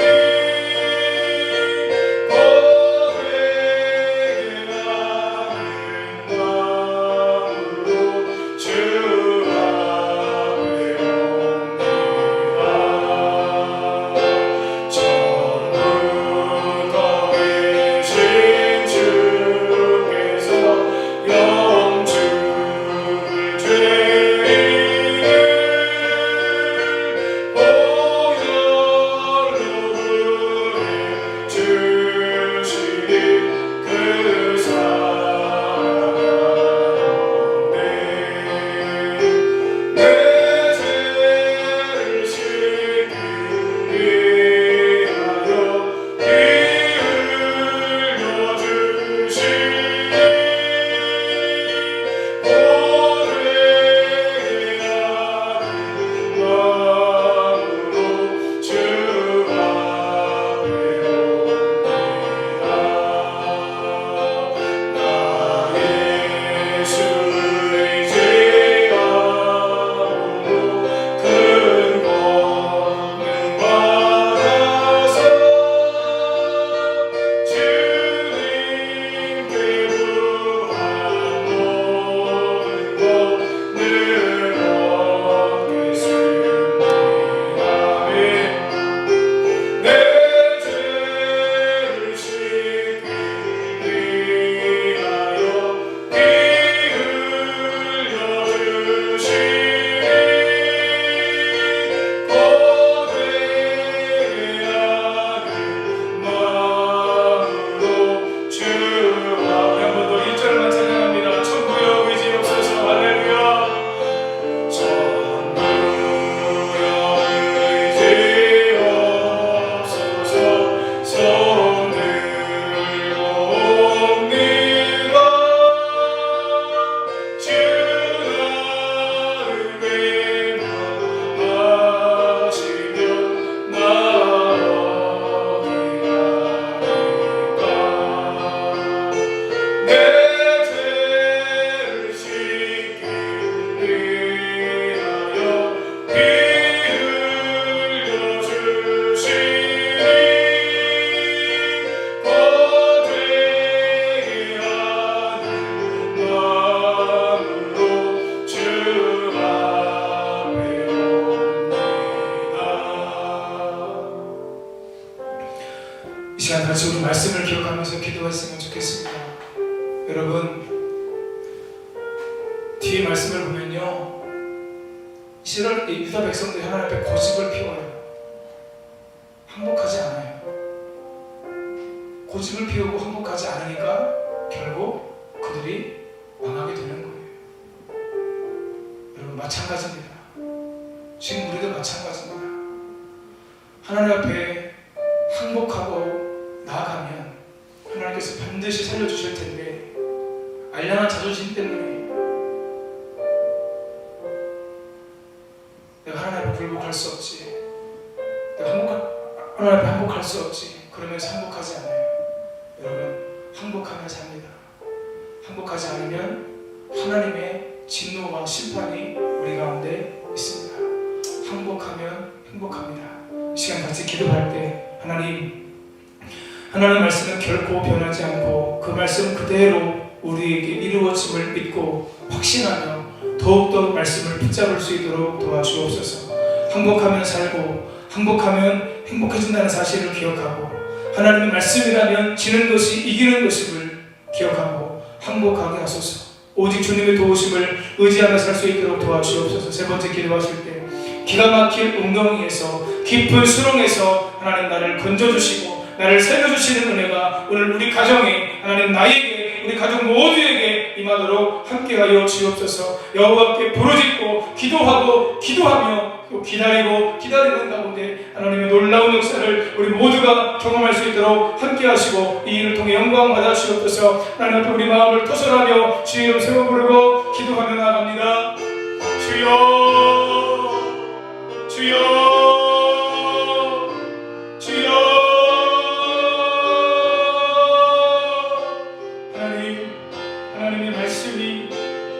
시간 같이 우리 말씀을 기억하면서 기도했으면 좋겠습니다. 여러분, 뒤에 말씀을 보면요, 이스라엘 유다 백성들이 하나님 앞에 고집을 피워요. 항복하지 않아요. 고집을 피우고 항복하지 않으니까 결국 그들이 망하게 되는 거예요. 여러분, 마찬가지입니다. 지금 우리도 마찬가지입니다. 하나님 앞에 항복하고 나아가면 하나님께서 반드시 살려주실 텐데, 알량한 자존심 때문에 내가 하나님 앞에 굴복할 수 없지, 내가 하나님 앞에 항복할 수 없지, 그러면서 항복하지 않아요. 여러분, 항복하면 삽니다. 항복하지 않으면 하나님의 진노와 심판이 우리 가운데 있습니다. 항복하면 행복합니다. 이 시간 같이 기도할 때 하나님 말씀은 결코 변하지 않고 그 말씀 그대로 우리에게 이루어짐을 믿고 확신하며 더욱더 말씀을 붙잡을 수 있도록 도와주옵소서. 항복하면 살고 항복하면 행복해진다는 사실을 기억하고, 하나님의 말씀이라면 지는 것이 이기는 것임을 기억하고 항복하게 하소서. 오직 주님의 도우심을 의지하며 살 수 있도록 도와주옵소서. 세 번째 기도하실 때 기가 막힐 웅덩이에서, 깊은 수렁에서 하나님 나를 건져주시고 나를 살려주시는 은혜가 오늘 우리 가정에, 하나님 나에게, 우리 가족 모두에게 임하도록 함께하여 주옵소서. 여호와께 부르짖고 기도하며 또 기다리는 가운데 하나님의 놀라운 역사를 우리 모두가 경험할 수 있도록 함께하시고 이 일을 통해 영광 받아 주옵소서. 하나님 앞에 우리 마음을 토설하며 주의 이름 세워 부르고 기도하며 나아갑니다. 주여, 주여, 주여. 하나님의 말씀이,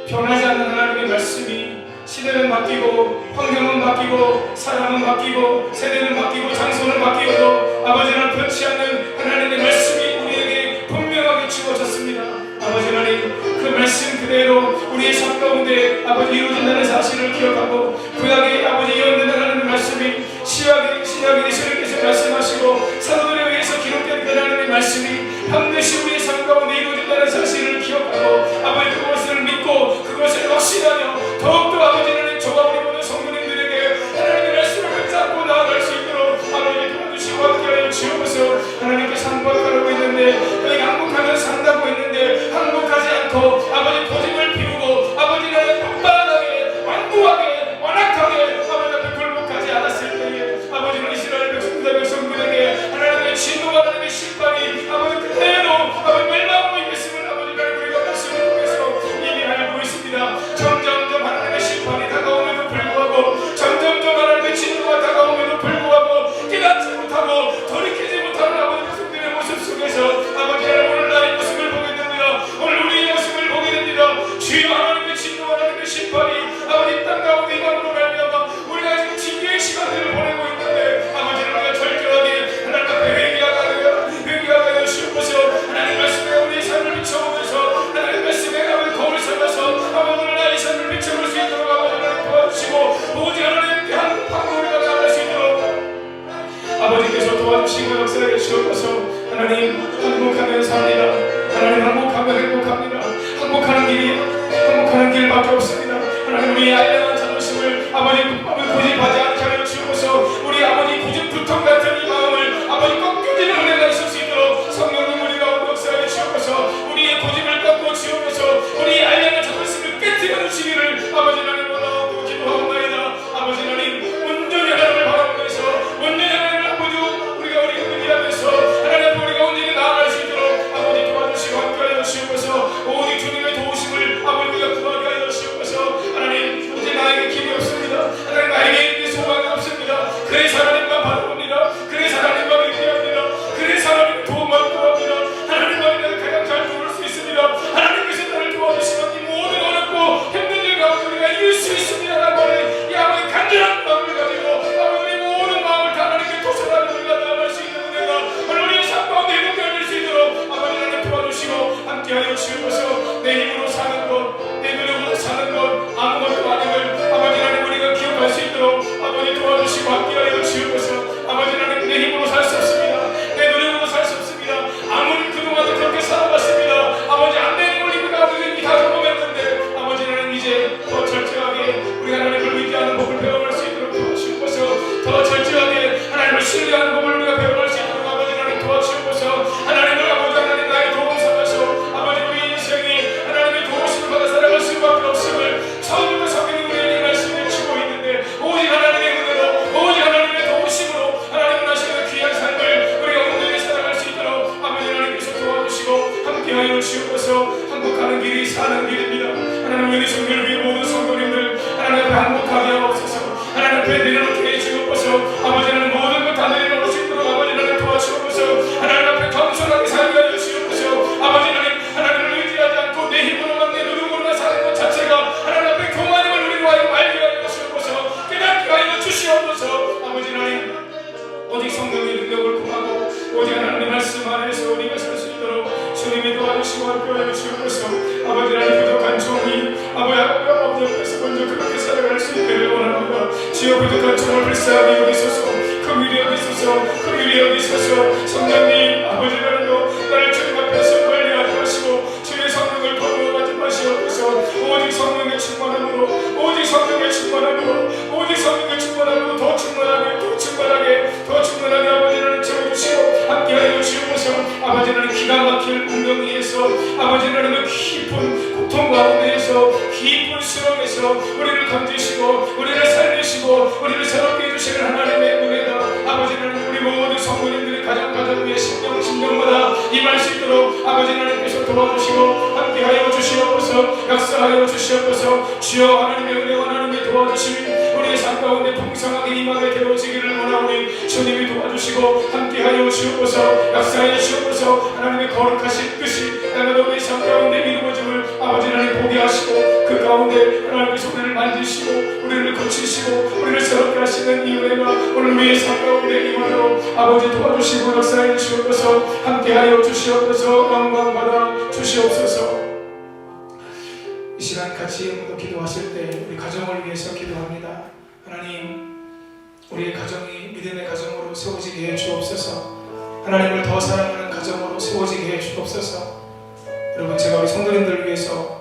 변하지 않는 하나님의 말씀이, 시대는 바뀌고 환경은 바뀌고 사람은 바뀌고 세대는 바뀌고 장소는 바뀌어도 아버지는 변치 않는 하나님의 말씀이 우리에게 분명하게 주어졌습니다. 아버지 하나님, 그 말씀 그대로 우리의 삶 가운데 아버지 이루어진다는 사실을 기억하고, 구약의 아버지 예언된 하나님의 말씀이 신약의 예수님께서 말씀하시고 사도들에 의해서 기록된 그 하나님의 말씀이 반드시 우리의 삶 가운데 이루어진다는 사실을 기억하고, 아버지 그것을 믿고 그것을 확신하며 더욱더 아버지는 저와 우리 모든 성도님들에게 하나님의 말씀을 붙잡고 나아갈 수 있도록 아버지 도와주시고 함께하여 주옵소서. 하나님께서 항복하라고 했는데, 너희 항복하면 산다고 했는데 항복하지 않고 아버지 고집을 피우고 아버지는 반반하게 완고하게 완악하게 아버지 앞에 굴복하지 않았을 때에 아버지는 이스라엘 백성들에게 하나님의 진노와 하나님의 심판이 아버지 그대로 아버지 멸망하고 있음을 아버지가 우리가 말씀을 통해서 이미 알고 있습니다. 점점점 하나님의 심판이 다가옴에도 불구하고, 점점점 하나님의 진노가 다가옴에도 불구하고 깨닫지 못하고 돌이키지 못하는 아버지 백성들의 모습 속에서 아버지 하나님 오늘 나의 모습을 보게 됩니다. 오늘 우리의 모습을 보게 됩니다. 주여, 하나님의 진노와 하나님의 심판이 아버지 땅 가운데 임함으로 말미암아 우리가 지금 징계의 시간들을 보내고 있는데 아버지는 우리가 절저하게 하나님 앞에 회개하여 주옵소서. 하나님 말씀에 우리의 삶을 비춰보면서 하나님 말씀에 아버지 거울 삼아서 아버지 오늘 나의 삶을 비춰볼 수 있도록 아버지 하나님 도와주시고, 오직 하나님께 항복하고 우리가 나아갈 수 있도록 아버지께서 도와주시고 역사해 주옵소서. 하나님, 항복하면 삽니다. 하나님, 항복하면 행복합니다. 항복하는 길밖에 없습니다. 하나님, 우리의 알량한 자존심을 아버지 고집하지 않게 하여 주옵소서. 우리 아버지 고집불통 같은 이 마음을 아버지 꺾여지는 은혜가 있을 수 있도록 성령님 우리가 역사해 주옵소서. 우리의 고집을 꺾고 주옵소서. 우리의 알량한 자존심을 깨뜨려 주시기를 아버지 하나님 원하고 기도하옵나이다. 아버지 하나님, 온전히 하나님을 바라보면서 온전히 하나님을 아버지 우리가 의지하면서 하나님 앞에 우리가 온전히 나아갈 수 있도록 아버지 도와주시고 함께하여 주옵소서. 오직 주님의 도우심을 아버지 우리가 구하게 하여 주옵소서. 하나님, 이제 나에게 길이 없습니다. 하나님, 나에게 소망이 없습니다. 그래서 하나님만 바라봅니다. 그래서 하나님만 의지합니다. 그래서 하나님 도움만 구합니다. 하나님만 내가 가장 잘 부를 수 있습니다. 하나님께서 나를 도와주시면 이 모든 어렵고 힘든 일 가운데 우리가 이길 수 있습니다. 라고 하는 이 아버지 간절한 마음을 가지고 아버지 모든 마음을 다 하나님께 토설하며 우리가 나아갈 수 있는 은혜가 우리의 삶 가운데 행복해질 수 있도록 아버지 하나님 도와주시고 함께하여 주옵소서. 내 힘으로 사는 것, 내 노력으로 사는 것 아무것도 아님을 아버지 하나님 우리가 기억할 수 있도록 아버지 도와주시고 함께하여 주옵소서. 신뢰하는 법을 우리가 배워갈 수 있도록 아버지 하나님 도와주옵소서. 하나님을 아버지 하나님 나의 도움 삼아서 아버지 우리 인생이 하나님의 도우심을 받아 살아갈 수밖에 없음을 처음부터 성경이 우리에게 말씀해 주고 있는데 오직 하나님의 은혜로 오직 하나님의 도우심으로 하나님을 하시는 귀한 삶을 우리가 온전히 살아갈 수 있도록 아버지 하나님께서 도와주시고 함께하여 주옵소서. 행복하는 길이 사는 길입니다. 하나님 우리 성교를 위해 모든 성도님들 하나님 앞에 행복하게 하옵소서. 하나님 앞에 내려놓게 해주옵소서. 아버지 하나님 모든 것 다 내려놓을 수 있도록 아버지 하나님 도와주옵소서. 하나님 앞에 겸손하게 살게 하여 주옵소서. 아버지 하나님을 의지하지 않고 내 힘으로만 내 노력으로만 사는 것 자체가 하나님 앞에 교만임을 우리로 하여 알게 하여 주옵소서. 깨닫게 하여 주시옵소서. 아버지 하나님 오직 성령의 능력을 구하고 오직 하나님의 말씀 안에서 우리가 살 수 있도록 주님이 도와주시고 함께하여 주옵소서. 아버지 하나님 부족한 종이 아버지 앞에서 먼저 그렇게 살아갈 수 있기를 원합니다. 주여 부족한 종을 불쌍히 여기소서. 긍휼히 여기소서. 긍휼히 여기소서. 성령님 아버지 하나님도 나를 주님 앞에서 관리하지 마시고 주의 성령을 거부하지 마시옵소서. 오직 성령의 충만함으로 오직 성령의 충만함으로 오직 성령의 충만함으로 더 충만하게 더 충만하게 더 충만하게 아버지 하나님 채워주시고 함께하여 주옵소서. 아버지 하나님 기가 막힐 운명 위에서 아버지 하나님의 깊은 고통 가운데에서 깊은 수렁에서 우리를 건지시고 우리를 살리시고 우리를 새롭게 해주시는 하나님의 은혜가 아버지 하나님 우리 모든 성도님들의 가정 위에 심령마다 임할 수 있도록 아버지 하나님께서 도와주시고 함께하여 주시옵소서. 역사하여 주시옵소서. 주여 하나님의 은혜와 하나님의 도와주심이 우리의 삶 가운데 풍성하게 임하게 되어지기를 원하오니 주님이 도와주시고 함께하여 주옵소서. 역사하여 주옵소서. 하나님의 거룩하신 뜻이 나는 우리 삶 가운데 이루어짐을 아버지 하나님 보게 하시고 그 가운데 하나님께서 우리를 만지시고 우리를 고치시고 우리를 새롭게 하시는 이 은혜가 오늘 우리의 삶 가운데 임하도록 아버지 도와주시고 역사하여 주옵소서. 함께하여 주시옵소서. 영광 받아 주시옵소서. 이 시간 같이 영도 기도하실 때 우리 가정을 위해서 기도합니다. 하나님 우리의 가정이 믿음의 가정으로 세워지게 해 주옵소서. 하나님을 더 사랑하는 가정으로 세워지게 해 주옵소서. 여러분 제가 우리 성도님들을 위해서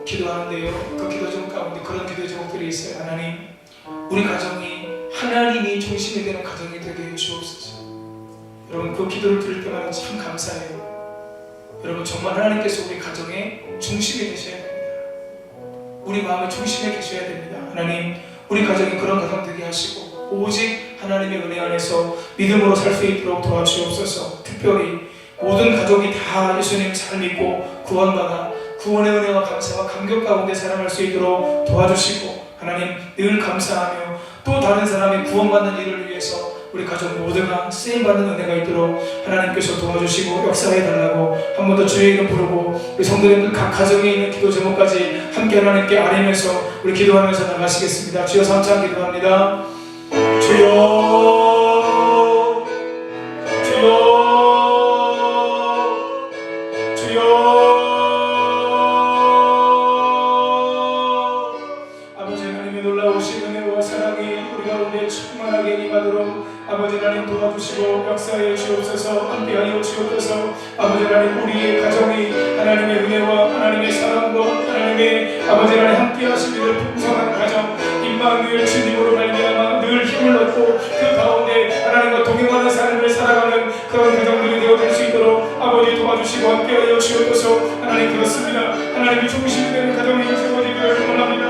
기도하는데요 그 기도 제목 가운데 그런 기도 제목들이 있어요. 하나님 우리 가정이 하나님이 중심이 되는 가정이 되게 해 주옵소서. 여러분 그 기도를 들을 때마다 참 감사해요. 여러분 정말 하나님께서 우리 가정의 중심이 되셔야 됩니다. 우리 마음의 중심에 계셔야 됩니다. 하나님 우리 가정이 그런 가정 되게 하시고 오직 하나님의 은혜 안에서 믿음으로 살 수 있도록 도와주옵소서. 특별히 모든 가족이 다 예수님 잘 믿고 구원받아 구원의 은혜와 감사와 감격 가운데 살아갈 수 있도록 도와주시고 하나님 늘 감사하며 또 다른 사람이 구원받는 일을 위해서 우리 가족 모두가 쓰임받는 은혜가 있도록 하나님께서 도와주시고 역사해달라고 한 번 더 주의 이름 부르고 우리 성도님들 각 가정에 있는 기도 제목까지 함께 하나님께 아뢰면서 우리 기도하면서 나가시겠습니다. 주여 삼창 기도합니다. 주여 주여 아버지 하나님의 놀라우신 은혜와 사랑이 우리 가운데 충만하게 임하도록 아버지 하나님 도와주시고 역사하여 주옵소서. 함께하여 주옵소서. 아버지 하나님 우리의 가정이 하나님의 은혜와 하나님의 사랑과 하나님의 아버지 하나님 함께하시기를 풍성한 가정 임마누엘 주님으로 말미암아 늘 힘을 얻고 그 가운데 하나님과 동행하는 삶을 살아가는 그런 가정들이 되어질 수 있도록 아버지 도와주시고 함께하여 주옵소서. 하나님 그렇습니다. 하나님이 중심이 되는 가정이 세워지기를 원합니다.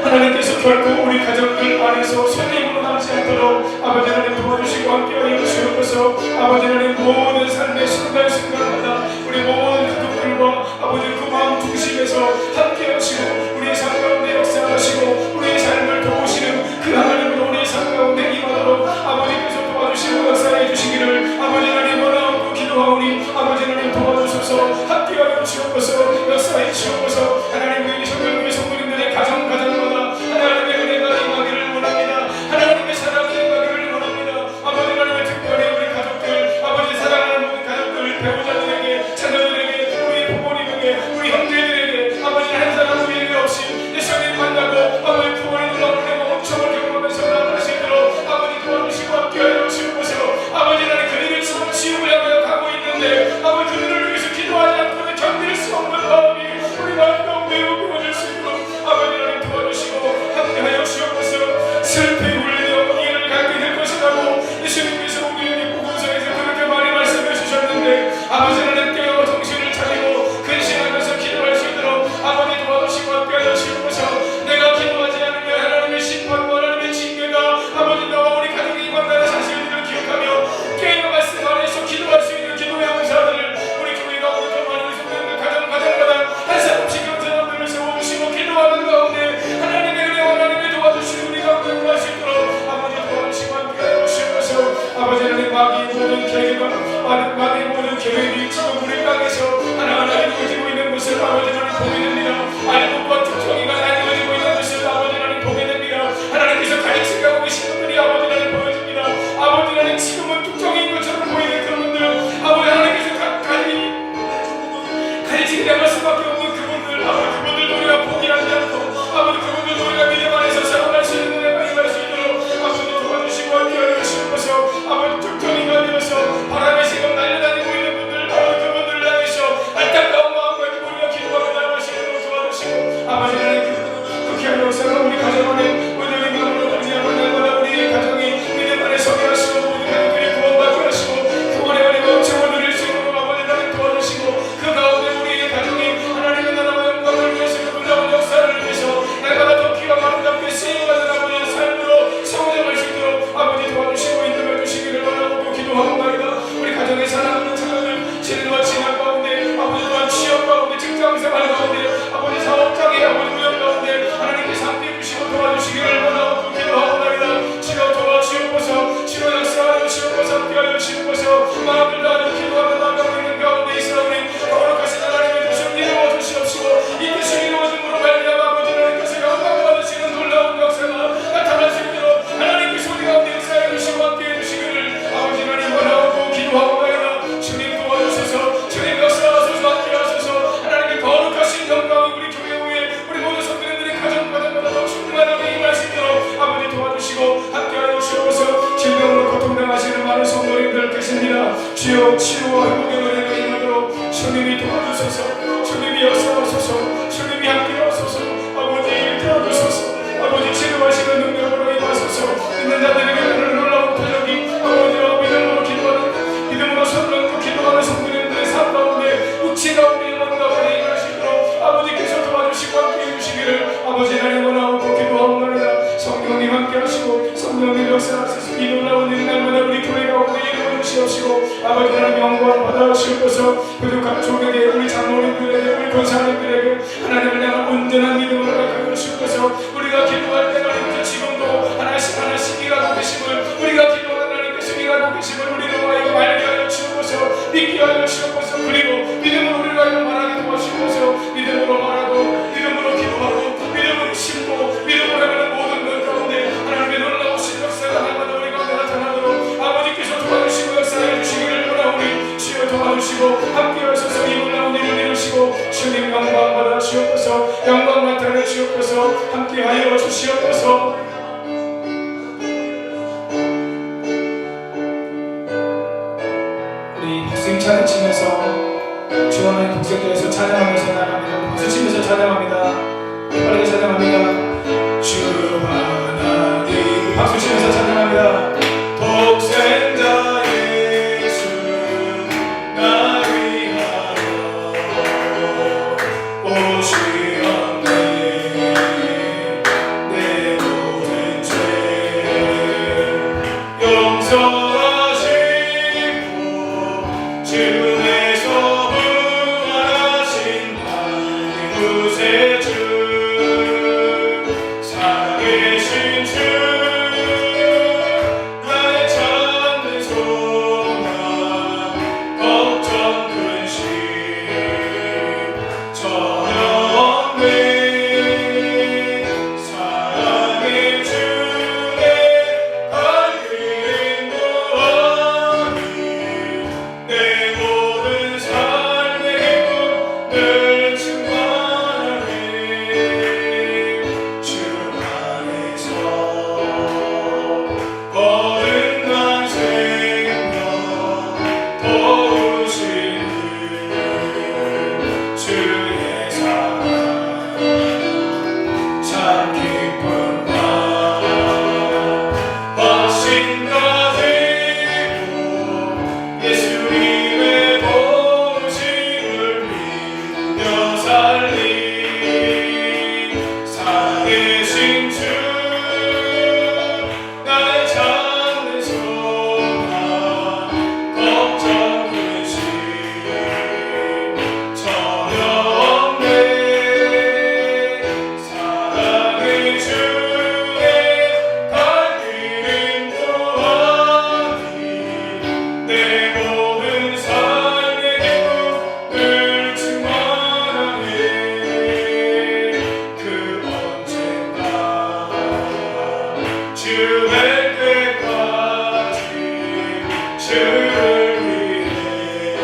하나님께서 결코 우리 가정들 안에서 선임으로 남지 않도록 아버지 하나님 도와주시고 함께하여 주옵소서. 아버지 하나님 모든 삶의 순간순간마다 우리 모든 가족들과 아버지 그 마음 중심에서 함께하시고 우리의 삶 가운데 역사하시고 우리의 삶을 도우시는 그 하나님으로 우리의 삶 가운데 임하도록 아버지께서 도와주시고 역사해 주시기를 아버지 하나님 원하옵고 기도하오니 아버지 하나님 도와주셔서 함께하여 주옵소서. 역사해 주옵소서. 하나님 우리 성도님들의 가정마다 하나님의 은혜가 임하기를 원합니다. 하나님의 사랑이 임하기를 원합니다. 아버지 하나님의 특별히 우리 가족들 아버지 사랑하는 모든 가족들 배우자 많은 모든 계획이 지금 우리 땅에서 하나하나 이루어지고 있는 것을 아버지 하나님 보게 됩니다. 알곡과 특정이가 나뉘어지고 있는 것을 아버지 하나님 보게 됩니다. 하나님께서 가르치고 계신 것들이 아버지 하나님 보여집니다. 아버지 하나님 지금은 특정인 것처럼 보이는 그런 분들 아버지 하나님께서 가르치게 될 수밖에 없는 그분들 아버지 그분들도 우리가 포기하지 않고 아버지 그분들도 우리가 믿음 안에서 살아갈 수 있는 은혜가 임할 수 있도록 아버지 도와주시고 함께하여 주시옵소서. 아버지 특정인가 되어서 바람에 지금 날려다니고 있는 분들 아버지 그분들을 향해서 안타까운 마음과 우리가 기도하며 나아가시도록 도와주시고 아버지 하나님 그렇게 하여 역사가 우리 가정 안에 모든 인간으로 방지하고 날마다 우리 가정이 믿음 안에 서게 하시고 모든 가족들이 구원받게 하시고 구원의 은혜가 영생을 누릴 수 있도록 아버지 하나님 도와주시고 그 가운데 우리의 가정이 하나님의 나라와 영광을 위해서 그 놀라운 역사를 위해서 날마다 더 귀하고 아름답게 쓰임받는 아버지의 삶으로 성장할 수 있도록 아버지 도와주시고 인도해 주시기를 원하고 기도하옵나이다. 우리 가정의 사랑하는 자녀들 진과 진학 가운데 아버지 또한 취업 가운데 직장생활 가운데 아버지 사업장에 아버지 무역 가운데 하나님께서 함께해 주시고 도와주시기를 원하고 기도하옵나이다. 치료 도와주시옵소서. 치료 역사하여 주시옵소서. 함께하여 주시옵소서. 마음을 다하여 기도하며 나아가고 있는 가운데 있사오니 거룩하신 하나님의 뜻을 이루어 주시옵시고 이 뜻을 이루어줌으로 말미암아 아버지 하나님께서 영광 받으시는 놀라운 역사가 나타날 수 있도록 하나님께서 우리 가운데 역사해 주시고 함께해 주시기를 아버지 하나님 원하고 기도하옵나이다. 주님 도와주셔서 주님 역사하소서 함께하소서. 하나님의 거룩하신 영광이 우리 교회 후에 우리 모든 성도님들의 가정마다 더 충만하게 임할 수 있도록 아버지 도와주시고 함께하여 주옵소서. 질병으로 고통당하시는 많은 성도님들 계십니다. 주여 치유와 회복의 은혜가 임하도록 주님이 도와주소서. 주님이 역사하소서. 주님이 함께하소서. 아버지 일깨워주소서. 아버지 치료하시는 능력으로 임하소서. 있는 자들에게 그런 놀라운 표적이 아버지와 믿음으로 기도하는 믿음으로 서로 기도하는 성도님들의 삶 가운데 육체 가운데 영혼 가운데 임할 수 있도록 아버지께서 도와주시고 함께해 주시기를 아버지 하나님 원하고 기도하옵나이다. 성령님 함께하시고 성령님 역사하소서. 이 놀라운 일 날마다 우리 교회 가운데 이루어 주시옵시고 아버지 하나님 영광 받아주시옵소서. 그리고 가족에게 우리 장로님들에게 우리 권사님들에게 하나님을 향한 온전한 믿음을 가져 주시옵소서. 우리가 기도할 때 하나님께서 지금도 하나씩 하나씩 일하고 계심을 우리가 기도하는 하나님께서 일하고 계심을 우리로 하여금 알게 하여 주옵소서. 믿게 하여 주옵소서. 그리고 믿음으로 우리가 하여금 말하게 도와주옵소서. 믿음으로 말하고 믿음으로 기도하고 믿음으로 심고 믿음으로 하는 모든 것 가운데 하나님의 놀라우신 역사가 날마다 우리 가운데 나타나도록 아버지께서 도와주시고 역사해 주시기를 원하오니 주여 도와주시고 함께하셔서 이 놀라운 일을 이루시고 주님 영광 받아 주옵소서. 영광 나타내 주옵소서. 함께하여 주시옵소서. 우리 박수님 찬양 치면서 주 하나님 독생자에서 찬양하면서 나갑니다. 박수 치면서 찬양합니다. 빠르게 찬양합니다. 주 하나님 박수 치면서 찬양합니다. 독생자 예수 나 위하여 오시었네. 내 모든 죄 용서하시고 주에서 부활하신 하나님 구세주 때까지 주를 위해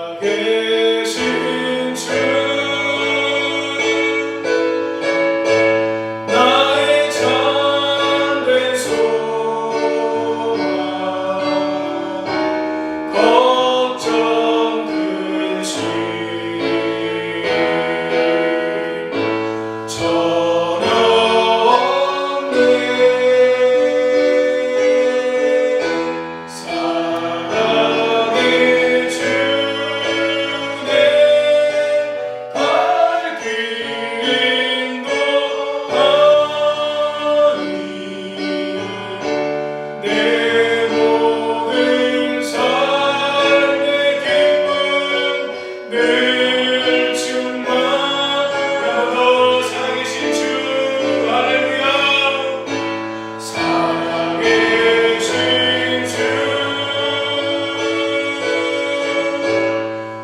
살아계신 주 나의 참된 소망 걱정 근심 전혀 없네 사랑의 주 내 모든 삶의 기쁨 늘 충만하고 살아계신 주 할렐루야 살아계신 주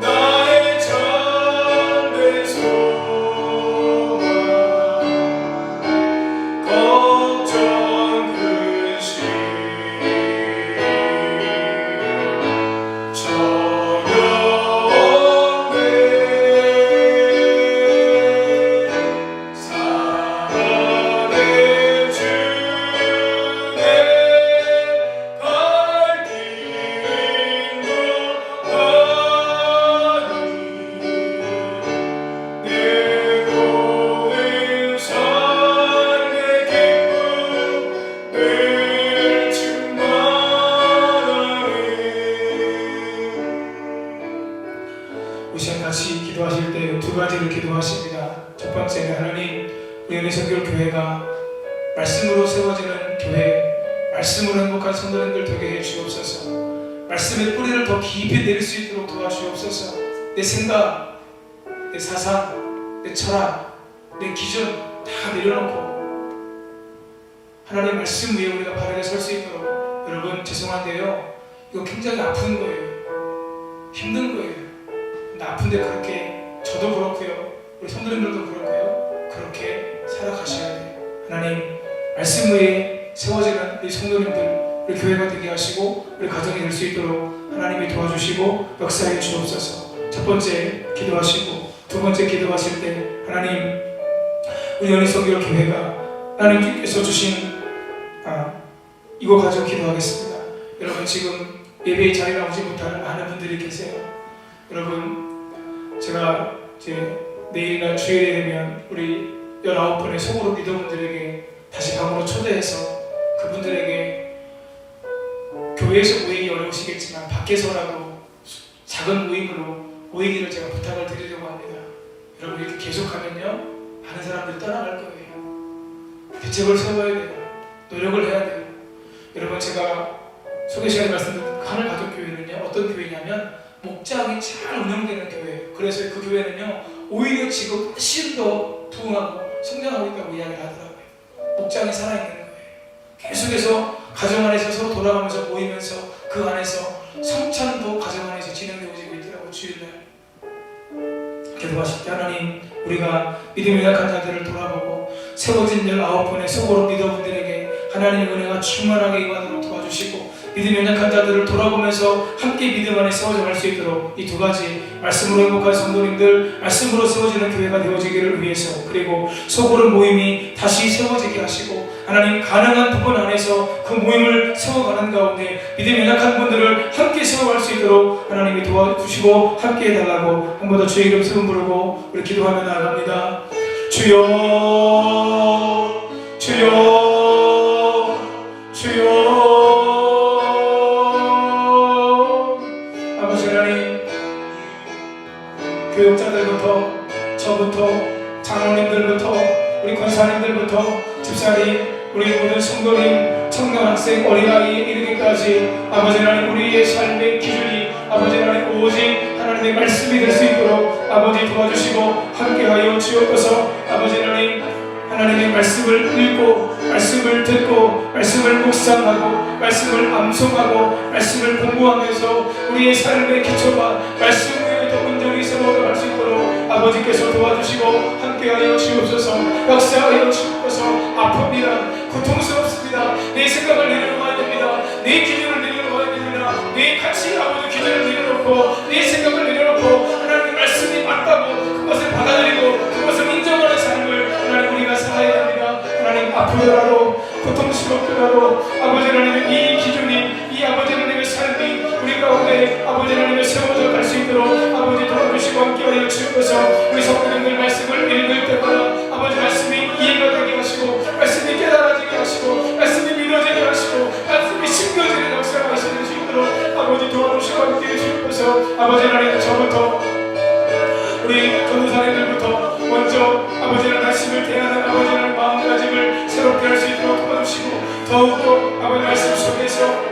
나의 참된 소망 걱정 근심 전혀 없네 사랑의 주내 갈 길도 아니 내 모든 삶의 기쁨 늘 충만하네 우리 시간 같이 기도하실 때 두 가지를 기도하십니다. 첫 번째는 하나님 우리 은혜선교 교회가 말씀으로 세워지는 교회 말씀으로 행복한 성도님들 되게 해주옵소서 말씀의 뿌리를 더 깊이 내릴 수 있도록 도와주옵소서 내 생각, 내 사상, 내 철학, 내 기준 다 내려놓고 하나님 말씀 위에 우리가 바르게 설 수 있도록 여러분 죄송한데요 이거 굉장히 아픈 거예요 힘든 거예요 근데 아픈데 그렇게 저도 그렇고요 우리 성도님들도 그렇고요 그렇게 살아가셔야 돼요 하나님 말씀 위에 세워지는 우리 성도님들 우리 교회가 되게 하시고 우리 가정이 될 수 있도록 하나님이 도와주시고 역사해 주옵소서 첫 번째 기도하시고 두 번째 기도하실 때 하나님 우리 연희성교 교회가 하나님께서 주신 이거 가지고 기도하겠습니다. 여러분 지금 예배의 자리에 나오지 못하는 많은 분들이 계세요. 여러분 제가 이제 내일이나 주일에 되면 우리 19분의 속으로 리더분들에게 다시 방으로 초대해서 그분들에게 교회에서 모이기 어려우시겠지만 밖에서라도 작은 모임으로 모이기를 제가 부탁을 드리려고 합니다. 여러분 이렇게 계속하면요 많은 사람들이 떠나갈 거예요. 대책을 세워야 돼요. 노력을 해야 돼요. 여러분 제가 소개 시간에 말씀드린 하늘가족교회는요 어떤 교회냐면 목장이 잘 운영되는 교회예요. 그래서 그 교회는요 오히려 지금 훨씬 더 부흥하고 성장하고 있다고 이야기를 하더라고요. 목장이 살아있는 거예요. 계속해서 가정 안에서 서로 돌아가면서 모이면서 그 안에서 성찬도 가정 안에서 진행되어지고 있더라고요. 주일날 기도하실 때 하나님 우리가 믿음의 약한 자들을 돌아보고 세워진 19분의 속으로 리더분들에게 하나님의 은혜가 충만하게 임하도록 도와주시고 믿음의 약한 자들을 돌아보면서 함께 믿음 안에 세워져 갈 수 있도록 이 두 가지 말씀으로 행복한 성도님들 말씀으로 세워지는 교회가 되어지기를 위해서 그리고 속으로 모임이 다시 세워지게 하시고 하나님 가능한 부분 안에서 그 모임을 세워가는 가운데 믿음의 약한 분들을 함께 세워갈 수 있도록 하나님이 도와주시고 함께 해달라고 한 번 더 주의 이름 세번 부르고 우리 기도하며 나아갑니다. 주여 주여 주여. 아버지 하나님, 교육자들부터 저부터 장로님들부터 우리 권사님들부터 집사님, 우리 모든 성도님, 청년 학생, 어린아이에 이르기까지 아버지 하나님, 우리의 삶의 기준이 아버지 하나님 오직 하나님의 말씀이 될 수 있도록 아버지 도와주시고 함께하여 주옵소서. 아버지 하나님, 하나님의 말씀을 읽고 말씀을 듣고 말씀을 묵상하고 말씀을 암송하고 말씀을 공부하면서 우리의 삶의 기초가 말씀 위에 더 온전히 세워나갈 수 있도록 아버지께서 도와주시고 함께하여 주옵소서. 역사하여 주옵소서. 아픕니다. 고통스럽습니다. 내 생각을 내려놓아야 됩니다. 내 기준을 내려놓아야 됩니다. 내 가치 아버지 기준을 내려놓고 내 생각을 내려놓고 하나님의 말씀이 맞다고 그것을 받아들이고 그것을 인정하는 삶을 하나님 우리가 살아야 됩니다. 하나님, 아프더라도 고통스럽더라도 아버지 하나님의 이 기준이 이 아버지 하나님의 삶이 우리 가운데 아버지 하나님의 세워져 갈 수 있도록 아버지 도와주시고 함께하여 주옵소서. 우리 성도님들 말씀을 읽을 때마다 아버지 말씀이 이해가 되게 하시고 말씀이 깨달아지게 하시고 말씀이 믿어지게 하시고 말씀이 심겨지는 역사가 하시는 수 있도록 아버지 도와주시고 함께해 주옵소서. 아버지 하나님, 저부터 우리 전도사님들부터 먼저 아버지 하나님 말씀을 대하는 아버지 하나님 마음가짐을 새롭게 할 수 있도록 도와주시고 더욱더 아버지 말씀 속에서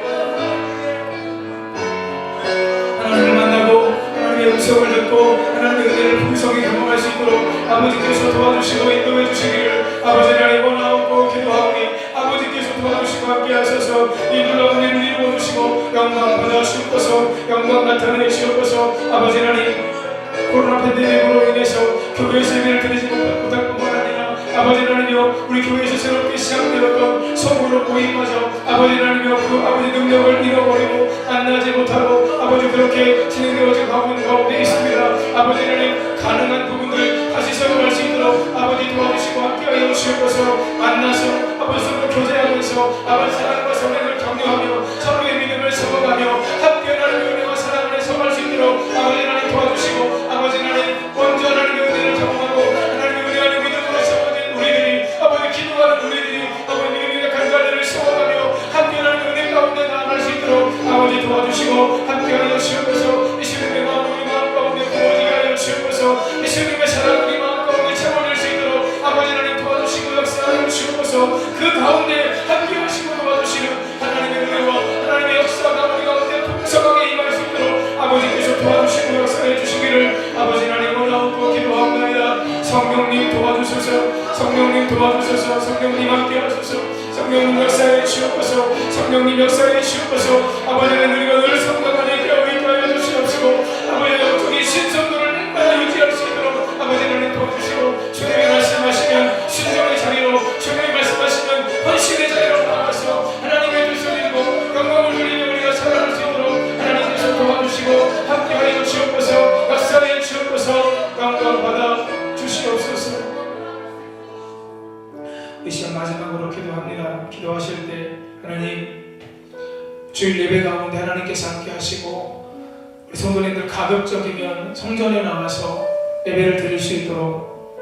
하나님을 만나고 하나님의 음성을 듣고 하나님의 은혜를 풍성히 경험할 수 있도록 아버지께서 도와주시고 인도해 주시기를 아버지 하나님 원하옵고 기도하오니 아버지께서 도와주시고 함께하셔서 이 놀라운 일을 이루어 주시고 영광 받아 주옵소서. 영광 나타내 주옵소서. 아버지 하나님, 코로나 팬데믹으로 인해서 교회에서 예배를 드리지 못할 뿐만 아니라 아버지 하나님이여, 우리 교회에서 새롭게 시작되었던 소그룹 모임마저 아버지 하나님이여 그 아버지 능력을 잃어버리고 만나지 못하고 아버지 그렇게 진행되어져 가고 있는 가운데 있습니다. 아버지 하나님, 가능한 부분들 다시 세워갈 수 있도록 아버지 도와주시고 함께하여 주옵소서. 만나서 아버지 서로 교제하면서 아버지 사랑과 성령을 격려하며 서로의 믿음을 세워가며 함께 하나님의 은혜와 사랑 안에 서갈 수 있도록 아버지 하나님 도와주시고 아버지 하나님 먼저 하나님의 은혜를 경험하고 하나님의 은혜 안에 믿음으로 세워진 우리들이 아버지 기도하는 우리들이 아버지 믿음의 간절히를 세워가며 함께 하나님의 은혜 가운데 나아갈 수 있도록 아버지 도와주시고 함께하여 주옵소서. 예수님의 마음 우리 마음 가운데 부어지게 하여 주옵소서. 예수님의 사랑 우리 마음 가운데 채워질 수 있도록 아버지 하나님 도와주시고 역사하여 주옵소서. 그 가운데 함께하시고 도와주시는 하나님의 은혜와 하나님의 역사가 우리 가운데 풍성하게 임할 수 있도록 아버지께서 도와주시고 역사해 주시기를 아버지 하나님 원하옵고 기도하옵나이다. 성령님 도와주소서. 성령님 도와주소서. 성령님 함께하소서. 성령님 역사해 주옵소서. 성령님 역사해 주옵소서. 아버지 하나님, 우리가 늘 성령 안에 깨어있게 하여 주시옵시고 아버지 영적인 신성도를 얼마나 유지할 수 있도록 아버지 하나님 도와주시고 주님이 말씀하시면 순종의 자리로 주님이 말씀하시면 헌신의 자리로 나와서 하나님의 뜻을 이루고 영광을 돌리며 우리가 살아갈 수 있도록 하나님께서 도와주시고 함께하여 주옵소서. 역사해 주옵소서. 영광 받아 주시옵소서. 이 시간 마지막으로 기도합니다. 기도하실 때 하나님, 주일 예배 가운데 하나님께서 함께 하시고 우리 성도님들 가급적이면 성전에 나와서 예배를 드릴 수 있도록,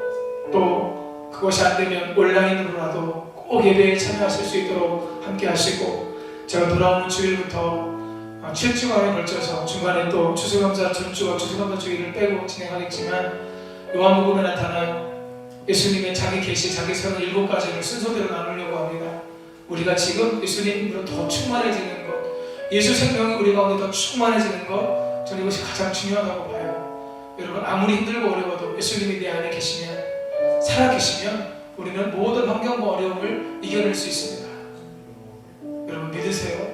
또 그것이 안 되면 온라인으로라도 꼭 예배에 참여하실 수 있도록 함께 하시고, 제가 돌아오는 주일부터 7주간에 걸쳐서 중간에 또 추수감사 전주와 추수감사 주일을 빼고 진행하겠지만 요한복음에 나타난 예수님의 자기 계시, 자기 선언 7가지를 순서대로 나누려고 합니다. 우리가 지금 예수님으로 더 충만해지는 것, 예수 생명이 우리 가운데 더 충만해지는 것, 저는 이것이 가장 중요하다고 봐요. 여러분, 아무리 힘들고 어려워도 예수님이 내 안에 계시면, 살아계시면 우리는 모든 환경과 어려움을 이겨낼 수 있습니다. 여러분 믿으세요.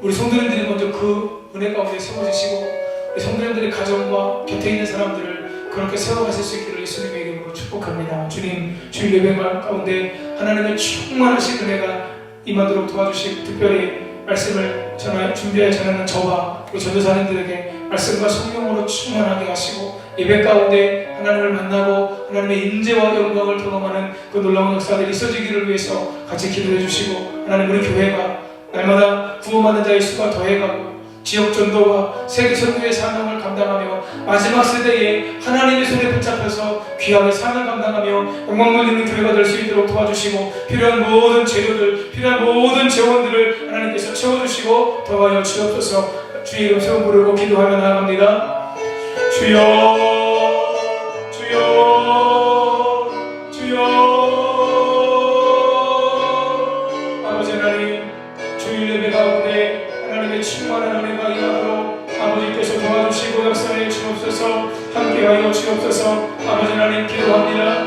우리 성도님들이 먼저 그 은혜 가운데 세워주시고 우리 성도님들의 가정과 곁에 있는 사람들을 그렇게 세워가실 수 있기를 예수님의 이름으로 축복합니다. 주님, 주일 예배 가운데 하나님의 충만하신 은혜가 임하도록 도와주시고, 특별히 말씀을 준비하여 전하는 저와 우리 전도사님들에게 말씀과 성령으로 충만하게 하시고 예배 가운데 하나님을 만나고 하나님의 임재와 영광을 경험하는 그 놀라운 역사들이 있어지기를 위해서 같이 기도해 주시고, 하나님 우리 교회가 날마다 구원받는 자의 수가 더해가고 지역 전도와 세계 선교의 사명을 감당하며 마지막 세대에 하나님의 손에 붙잡혀서 귀하게 사명 감당하며 영광 돌리는 교회가 될 수 있도록 도와주시고 필요한 모든 재료들, 필요한 모든 재원들을 하나님께서 채워주시고 더하여 주옵소서. 주의 이름 세워 부르고 기도하며 나아갑니다. 주여 주여 주여. 아버지 하나님, 주일 예배 가운데 하나님의 충만한 은혜가 임하도록 아버지께서 도와주시고 역사해 주옵소서. 함께하여 주옵소서. 아버지 하나님 기도합니다.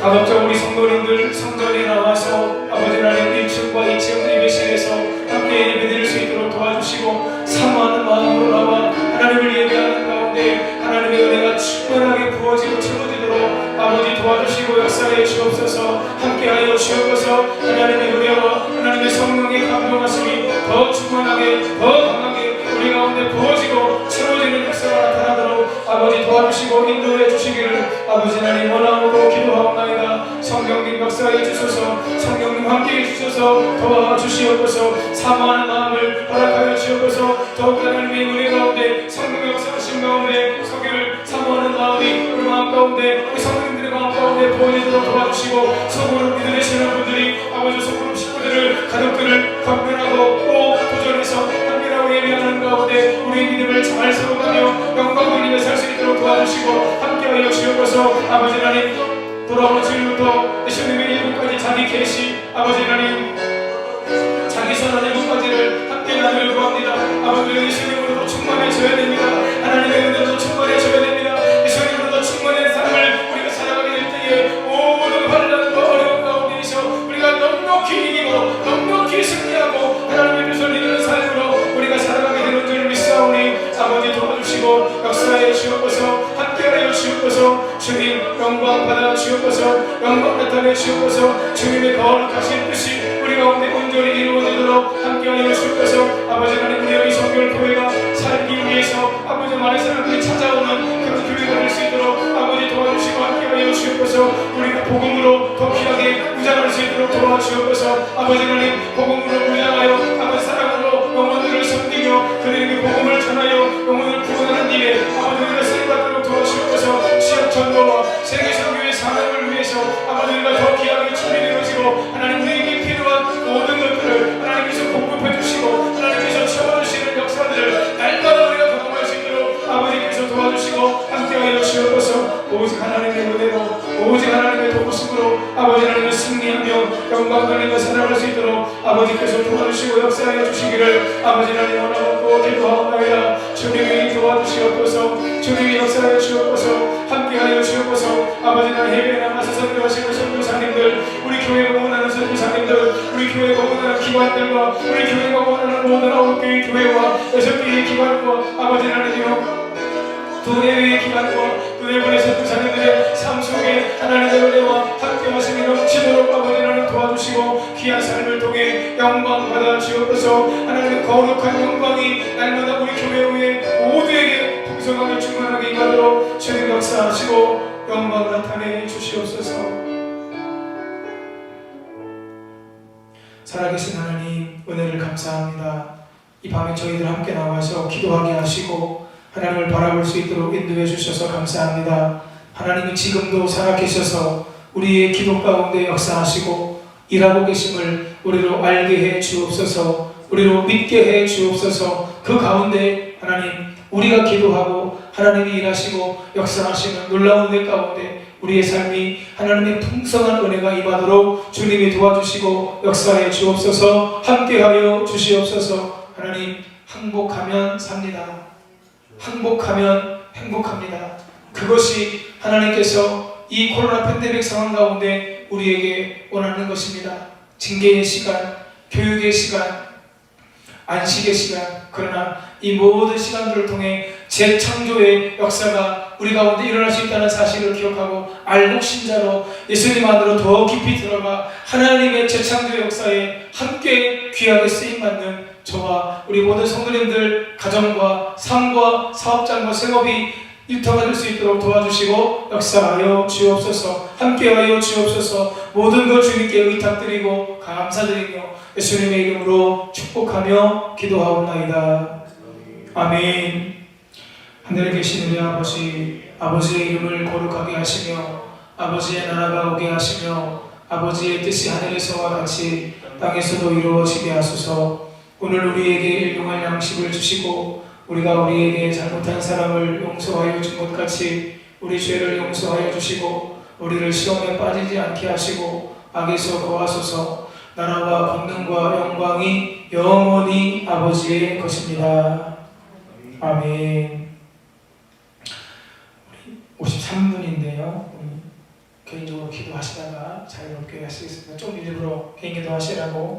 가급적 우리 성도님들 성전에 나와서 아버지 하나님 1층과 2층 예배실에서 함께 예배드릴 수 있도록 도와주시고 사모하는 마음으로 나와 하나님을 예배하는 가운데 하나님의 은혜가 충만하게 부어지고 채워지도록 아버지 도와주시고 역사해 주옵소서. 함께하여 주옵소서. 하나님의 은혜와 하나님의 성령의 감동하심이 더 충만하게 더 강하게 우리 가운데 부어지고 채워지는 역사가 나타나도록 아버지 도와주시고 인도해 주시기를 아버지 하나님 원함으로 기도하옵나이다. 성령님 역사해 주소서. 성령님 함께해 주셔서 도와주시옵소서. 사모하는 마음을 허락하여 주옵소서. 더욱 하나님의 은혜 가운데 성령의 역사하심 가운데 서기를 사모하는 마음이 우리 마음 가운데 우리 성령님들의 마음 가운데 부어지도록 도와주시고 소그룹 믿으시는 분들이 아버지 소그룹 식구들을 가족들을 건면하고 꼭 도전해서 함께하고 예배하는 가운데 우리의 믿음을 잘 세워가며 영광 돌리며 살 수 있도록 도와주시고 함께하여 주옵소서. 아버지 하나님, 돌아오는 주일부터 예수님의 일곱까지 자기 계시 아버지 하나님 자기 선한 일곱가지를 함께 나누려 구합니다. 아버지 예수님으로도 충만해져야 됩니다. 하나님의 은혜로 충만해져야 됩니다. 예수님으로도 충만한 삶을 우리가 살아가게 될 때에 모든 환난과 어려운 가운데에서 우리가 넉넉히 이기고 넉넉히 승리하고 하나님의 뜻을 이루는 삶으로 우리가 살아가게 되는 줄 믿사오니 아버지 도와주시고 역사해 주옵소서. 함께하여 주옵소서. 주님 영광 받아 주옵소서. 영광 나타내 주옵소서. 주님의 거룩하신 뜻이 우리 가운데 온전히 이루어지도록 함께하여 주옵소서. 아버지 하나님, 우리 여기 성결 교회가 살기 위해서 아버지 많은 사람들이 찾아오는 그런 교회가 될 수 있도록 아버지 도와주시고 함께하여 주옵소서. 우리가 복음으로 더 귀하게 무장할 수 있도록 도와주옵소서. 아버지 하나님, 복음으로 무장하여 아버지 사랑으로 영혼들을 섬기며 그들에게 복음을 전하여 영혼을 구원하는 일에 아버지 우리가 쓰임받도록 도와주옵소서. 지역 전도와 세계 선교의 사명을 위해서 아버지 우리가 더 귀하게 준비되어지고 하나님 우리에게 필요한 모든 것들을 하나님께서 공급해 주시고 하나님께서 채워주시는 역사들을 날마다 우리가 경험할 수 있도록 아버지께서 도와주시고 함께하여 주옵소서. 오직 하나님의 은혜로 오직 하나님의 도우심으로 아버지 하나님을 승리하며 영광 돌리며 살아갈 수 있도록 아버지께서 도와주시고 역사하여 주시기를 아버지 하나님 원하고 기도하옵나이다. 주님이 도와주시옵소서. 주님이 역사하여 주옵소서. 함께하여 주옵소서. 아버지 하나님 해외에 나가서 선교하시는 선교사님들, 우리 교회가 원하는 선교사님들, 우리 교회가 원하는 기관들과 우리 교회가 원하는 모든 9개의 교회와 6개의 기관과 아버지 하나님이여 두 해외의 기관과 두 해분의 선교사님들의 삶 속에 하나님의 은혜와 함께하심이 넘치도록 아버지 하나님 도와주시고 귀한 삶을 통해 영광 받아 주옵소서. 하나님의 거룩한 영광이 날마다 우리 교회 위에 모두에게 풍성하게 충만하게 임하도록 주님 역사하시고 영광 나타내 주시옵소서. 살아계신 하나님, 은혜를 감사합니다. 이 밤에 저희들 함께 나와서 기도하게 하시고 하나님을 바라볼 수 있도록 인도해 주셔서 감사합니다. 하나님이 지금도 살아계셔서 우리의 기도 가운데 역사하시고 일하고 계심을 우리로 알게 해 주옵소서. 우리로 믿게 해 주옵소서. 그 가운데 하나님, 우리가 기도하고 하나님이 일하시고 역사하시는 놀라운 은혜 가운데 우리의 삶이 하나님의 풍성한 은혜가 임하도록 주님이 도와주시고 역사해 주옵소서. 함께하여 주시옵소서. 하나님, 항복하면 삽니다. 항복하면 행복합니다. 그것이 하나님께서 이 코로나 팬데믹 상황 가운데 우리에게 원하는 것입니다. 징계의 시간, 교육의 시간, 안식의 시간, 그러나 이 모든 시간들을 통해 재창조의 역사가 우리 가운데 일어날 수 있다는 사실을 기억하고 알곡신자로 예수님 안으로 더 깊이 들어가 하나님의 재창조의 역사에 함께 귀하게 쓰임받는 저와 우리 모든 성도님들 가정과 삶과 사업장과 생업이 일터가 될 수 있도록 도와주시고 역사하여 주옵소서. 함께하여 주옵소서. 모든 것 주님께 의탁드리고 감사드리며 예수님의 이름으로 축복하며 기도하옵나이다. 아멘. 하늘에 계신 우리 아버지, 아버지의 이름을 거룩하게 하시며 아버지의 나라가 오게 하시며 아버지의 뜻이 하늘에서와 같이 땅에서도 이루어지게 하소서. 오늘 우리에게 일용할 양식을 주시고 우리가 우리에게 잘못한 사람을 용서하여 준 것 같이 우리 죄를 용서하여 주시고 우리를 시험에 빠지지 않게 하시고 악에서 구하소서. 나라와 권능과 영광이 영원히 아버지의 것입니다. 아멘. 53분인데요. 개인적으로 기도하시다가 자유롭게 하시겠습니다. 좀 일부러 개인 기도 하시라고.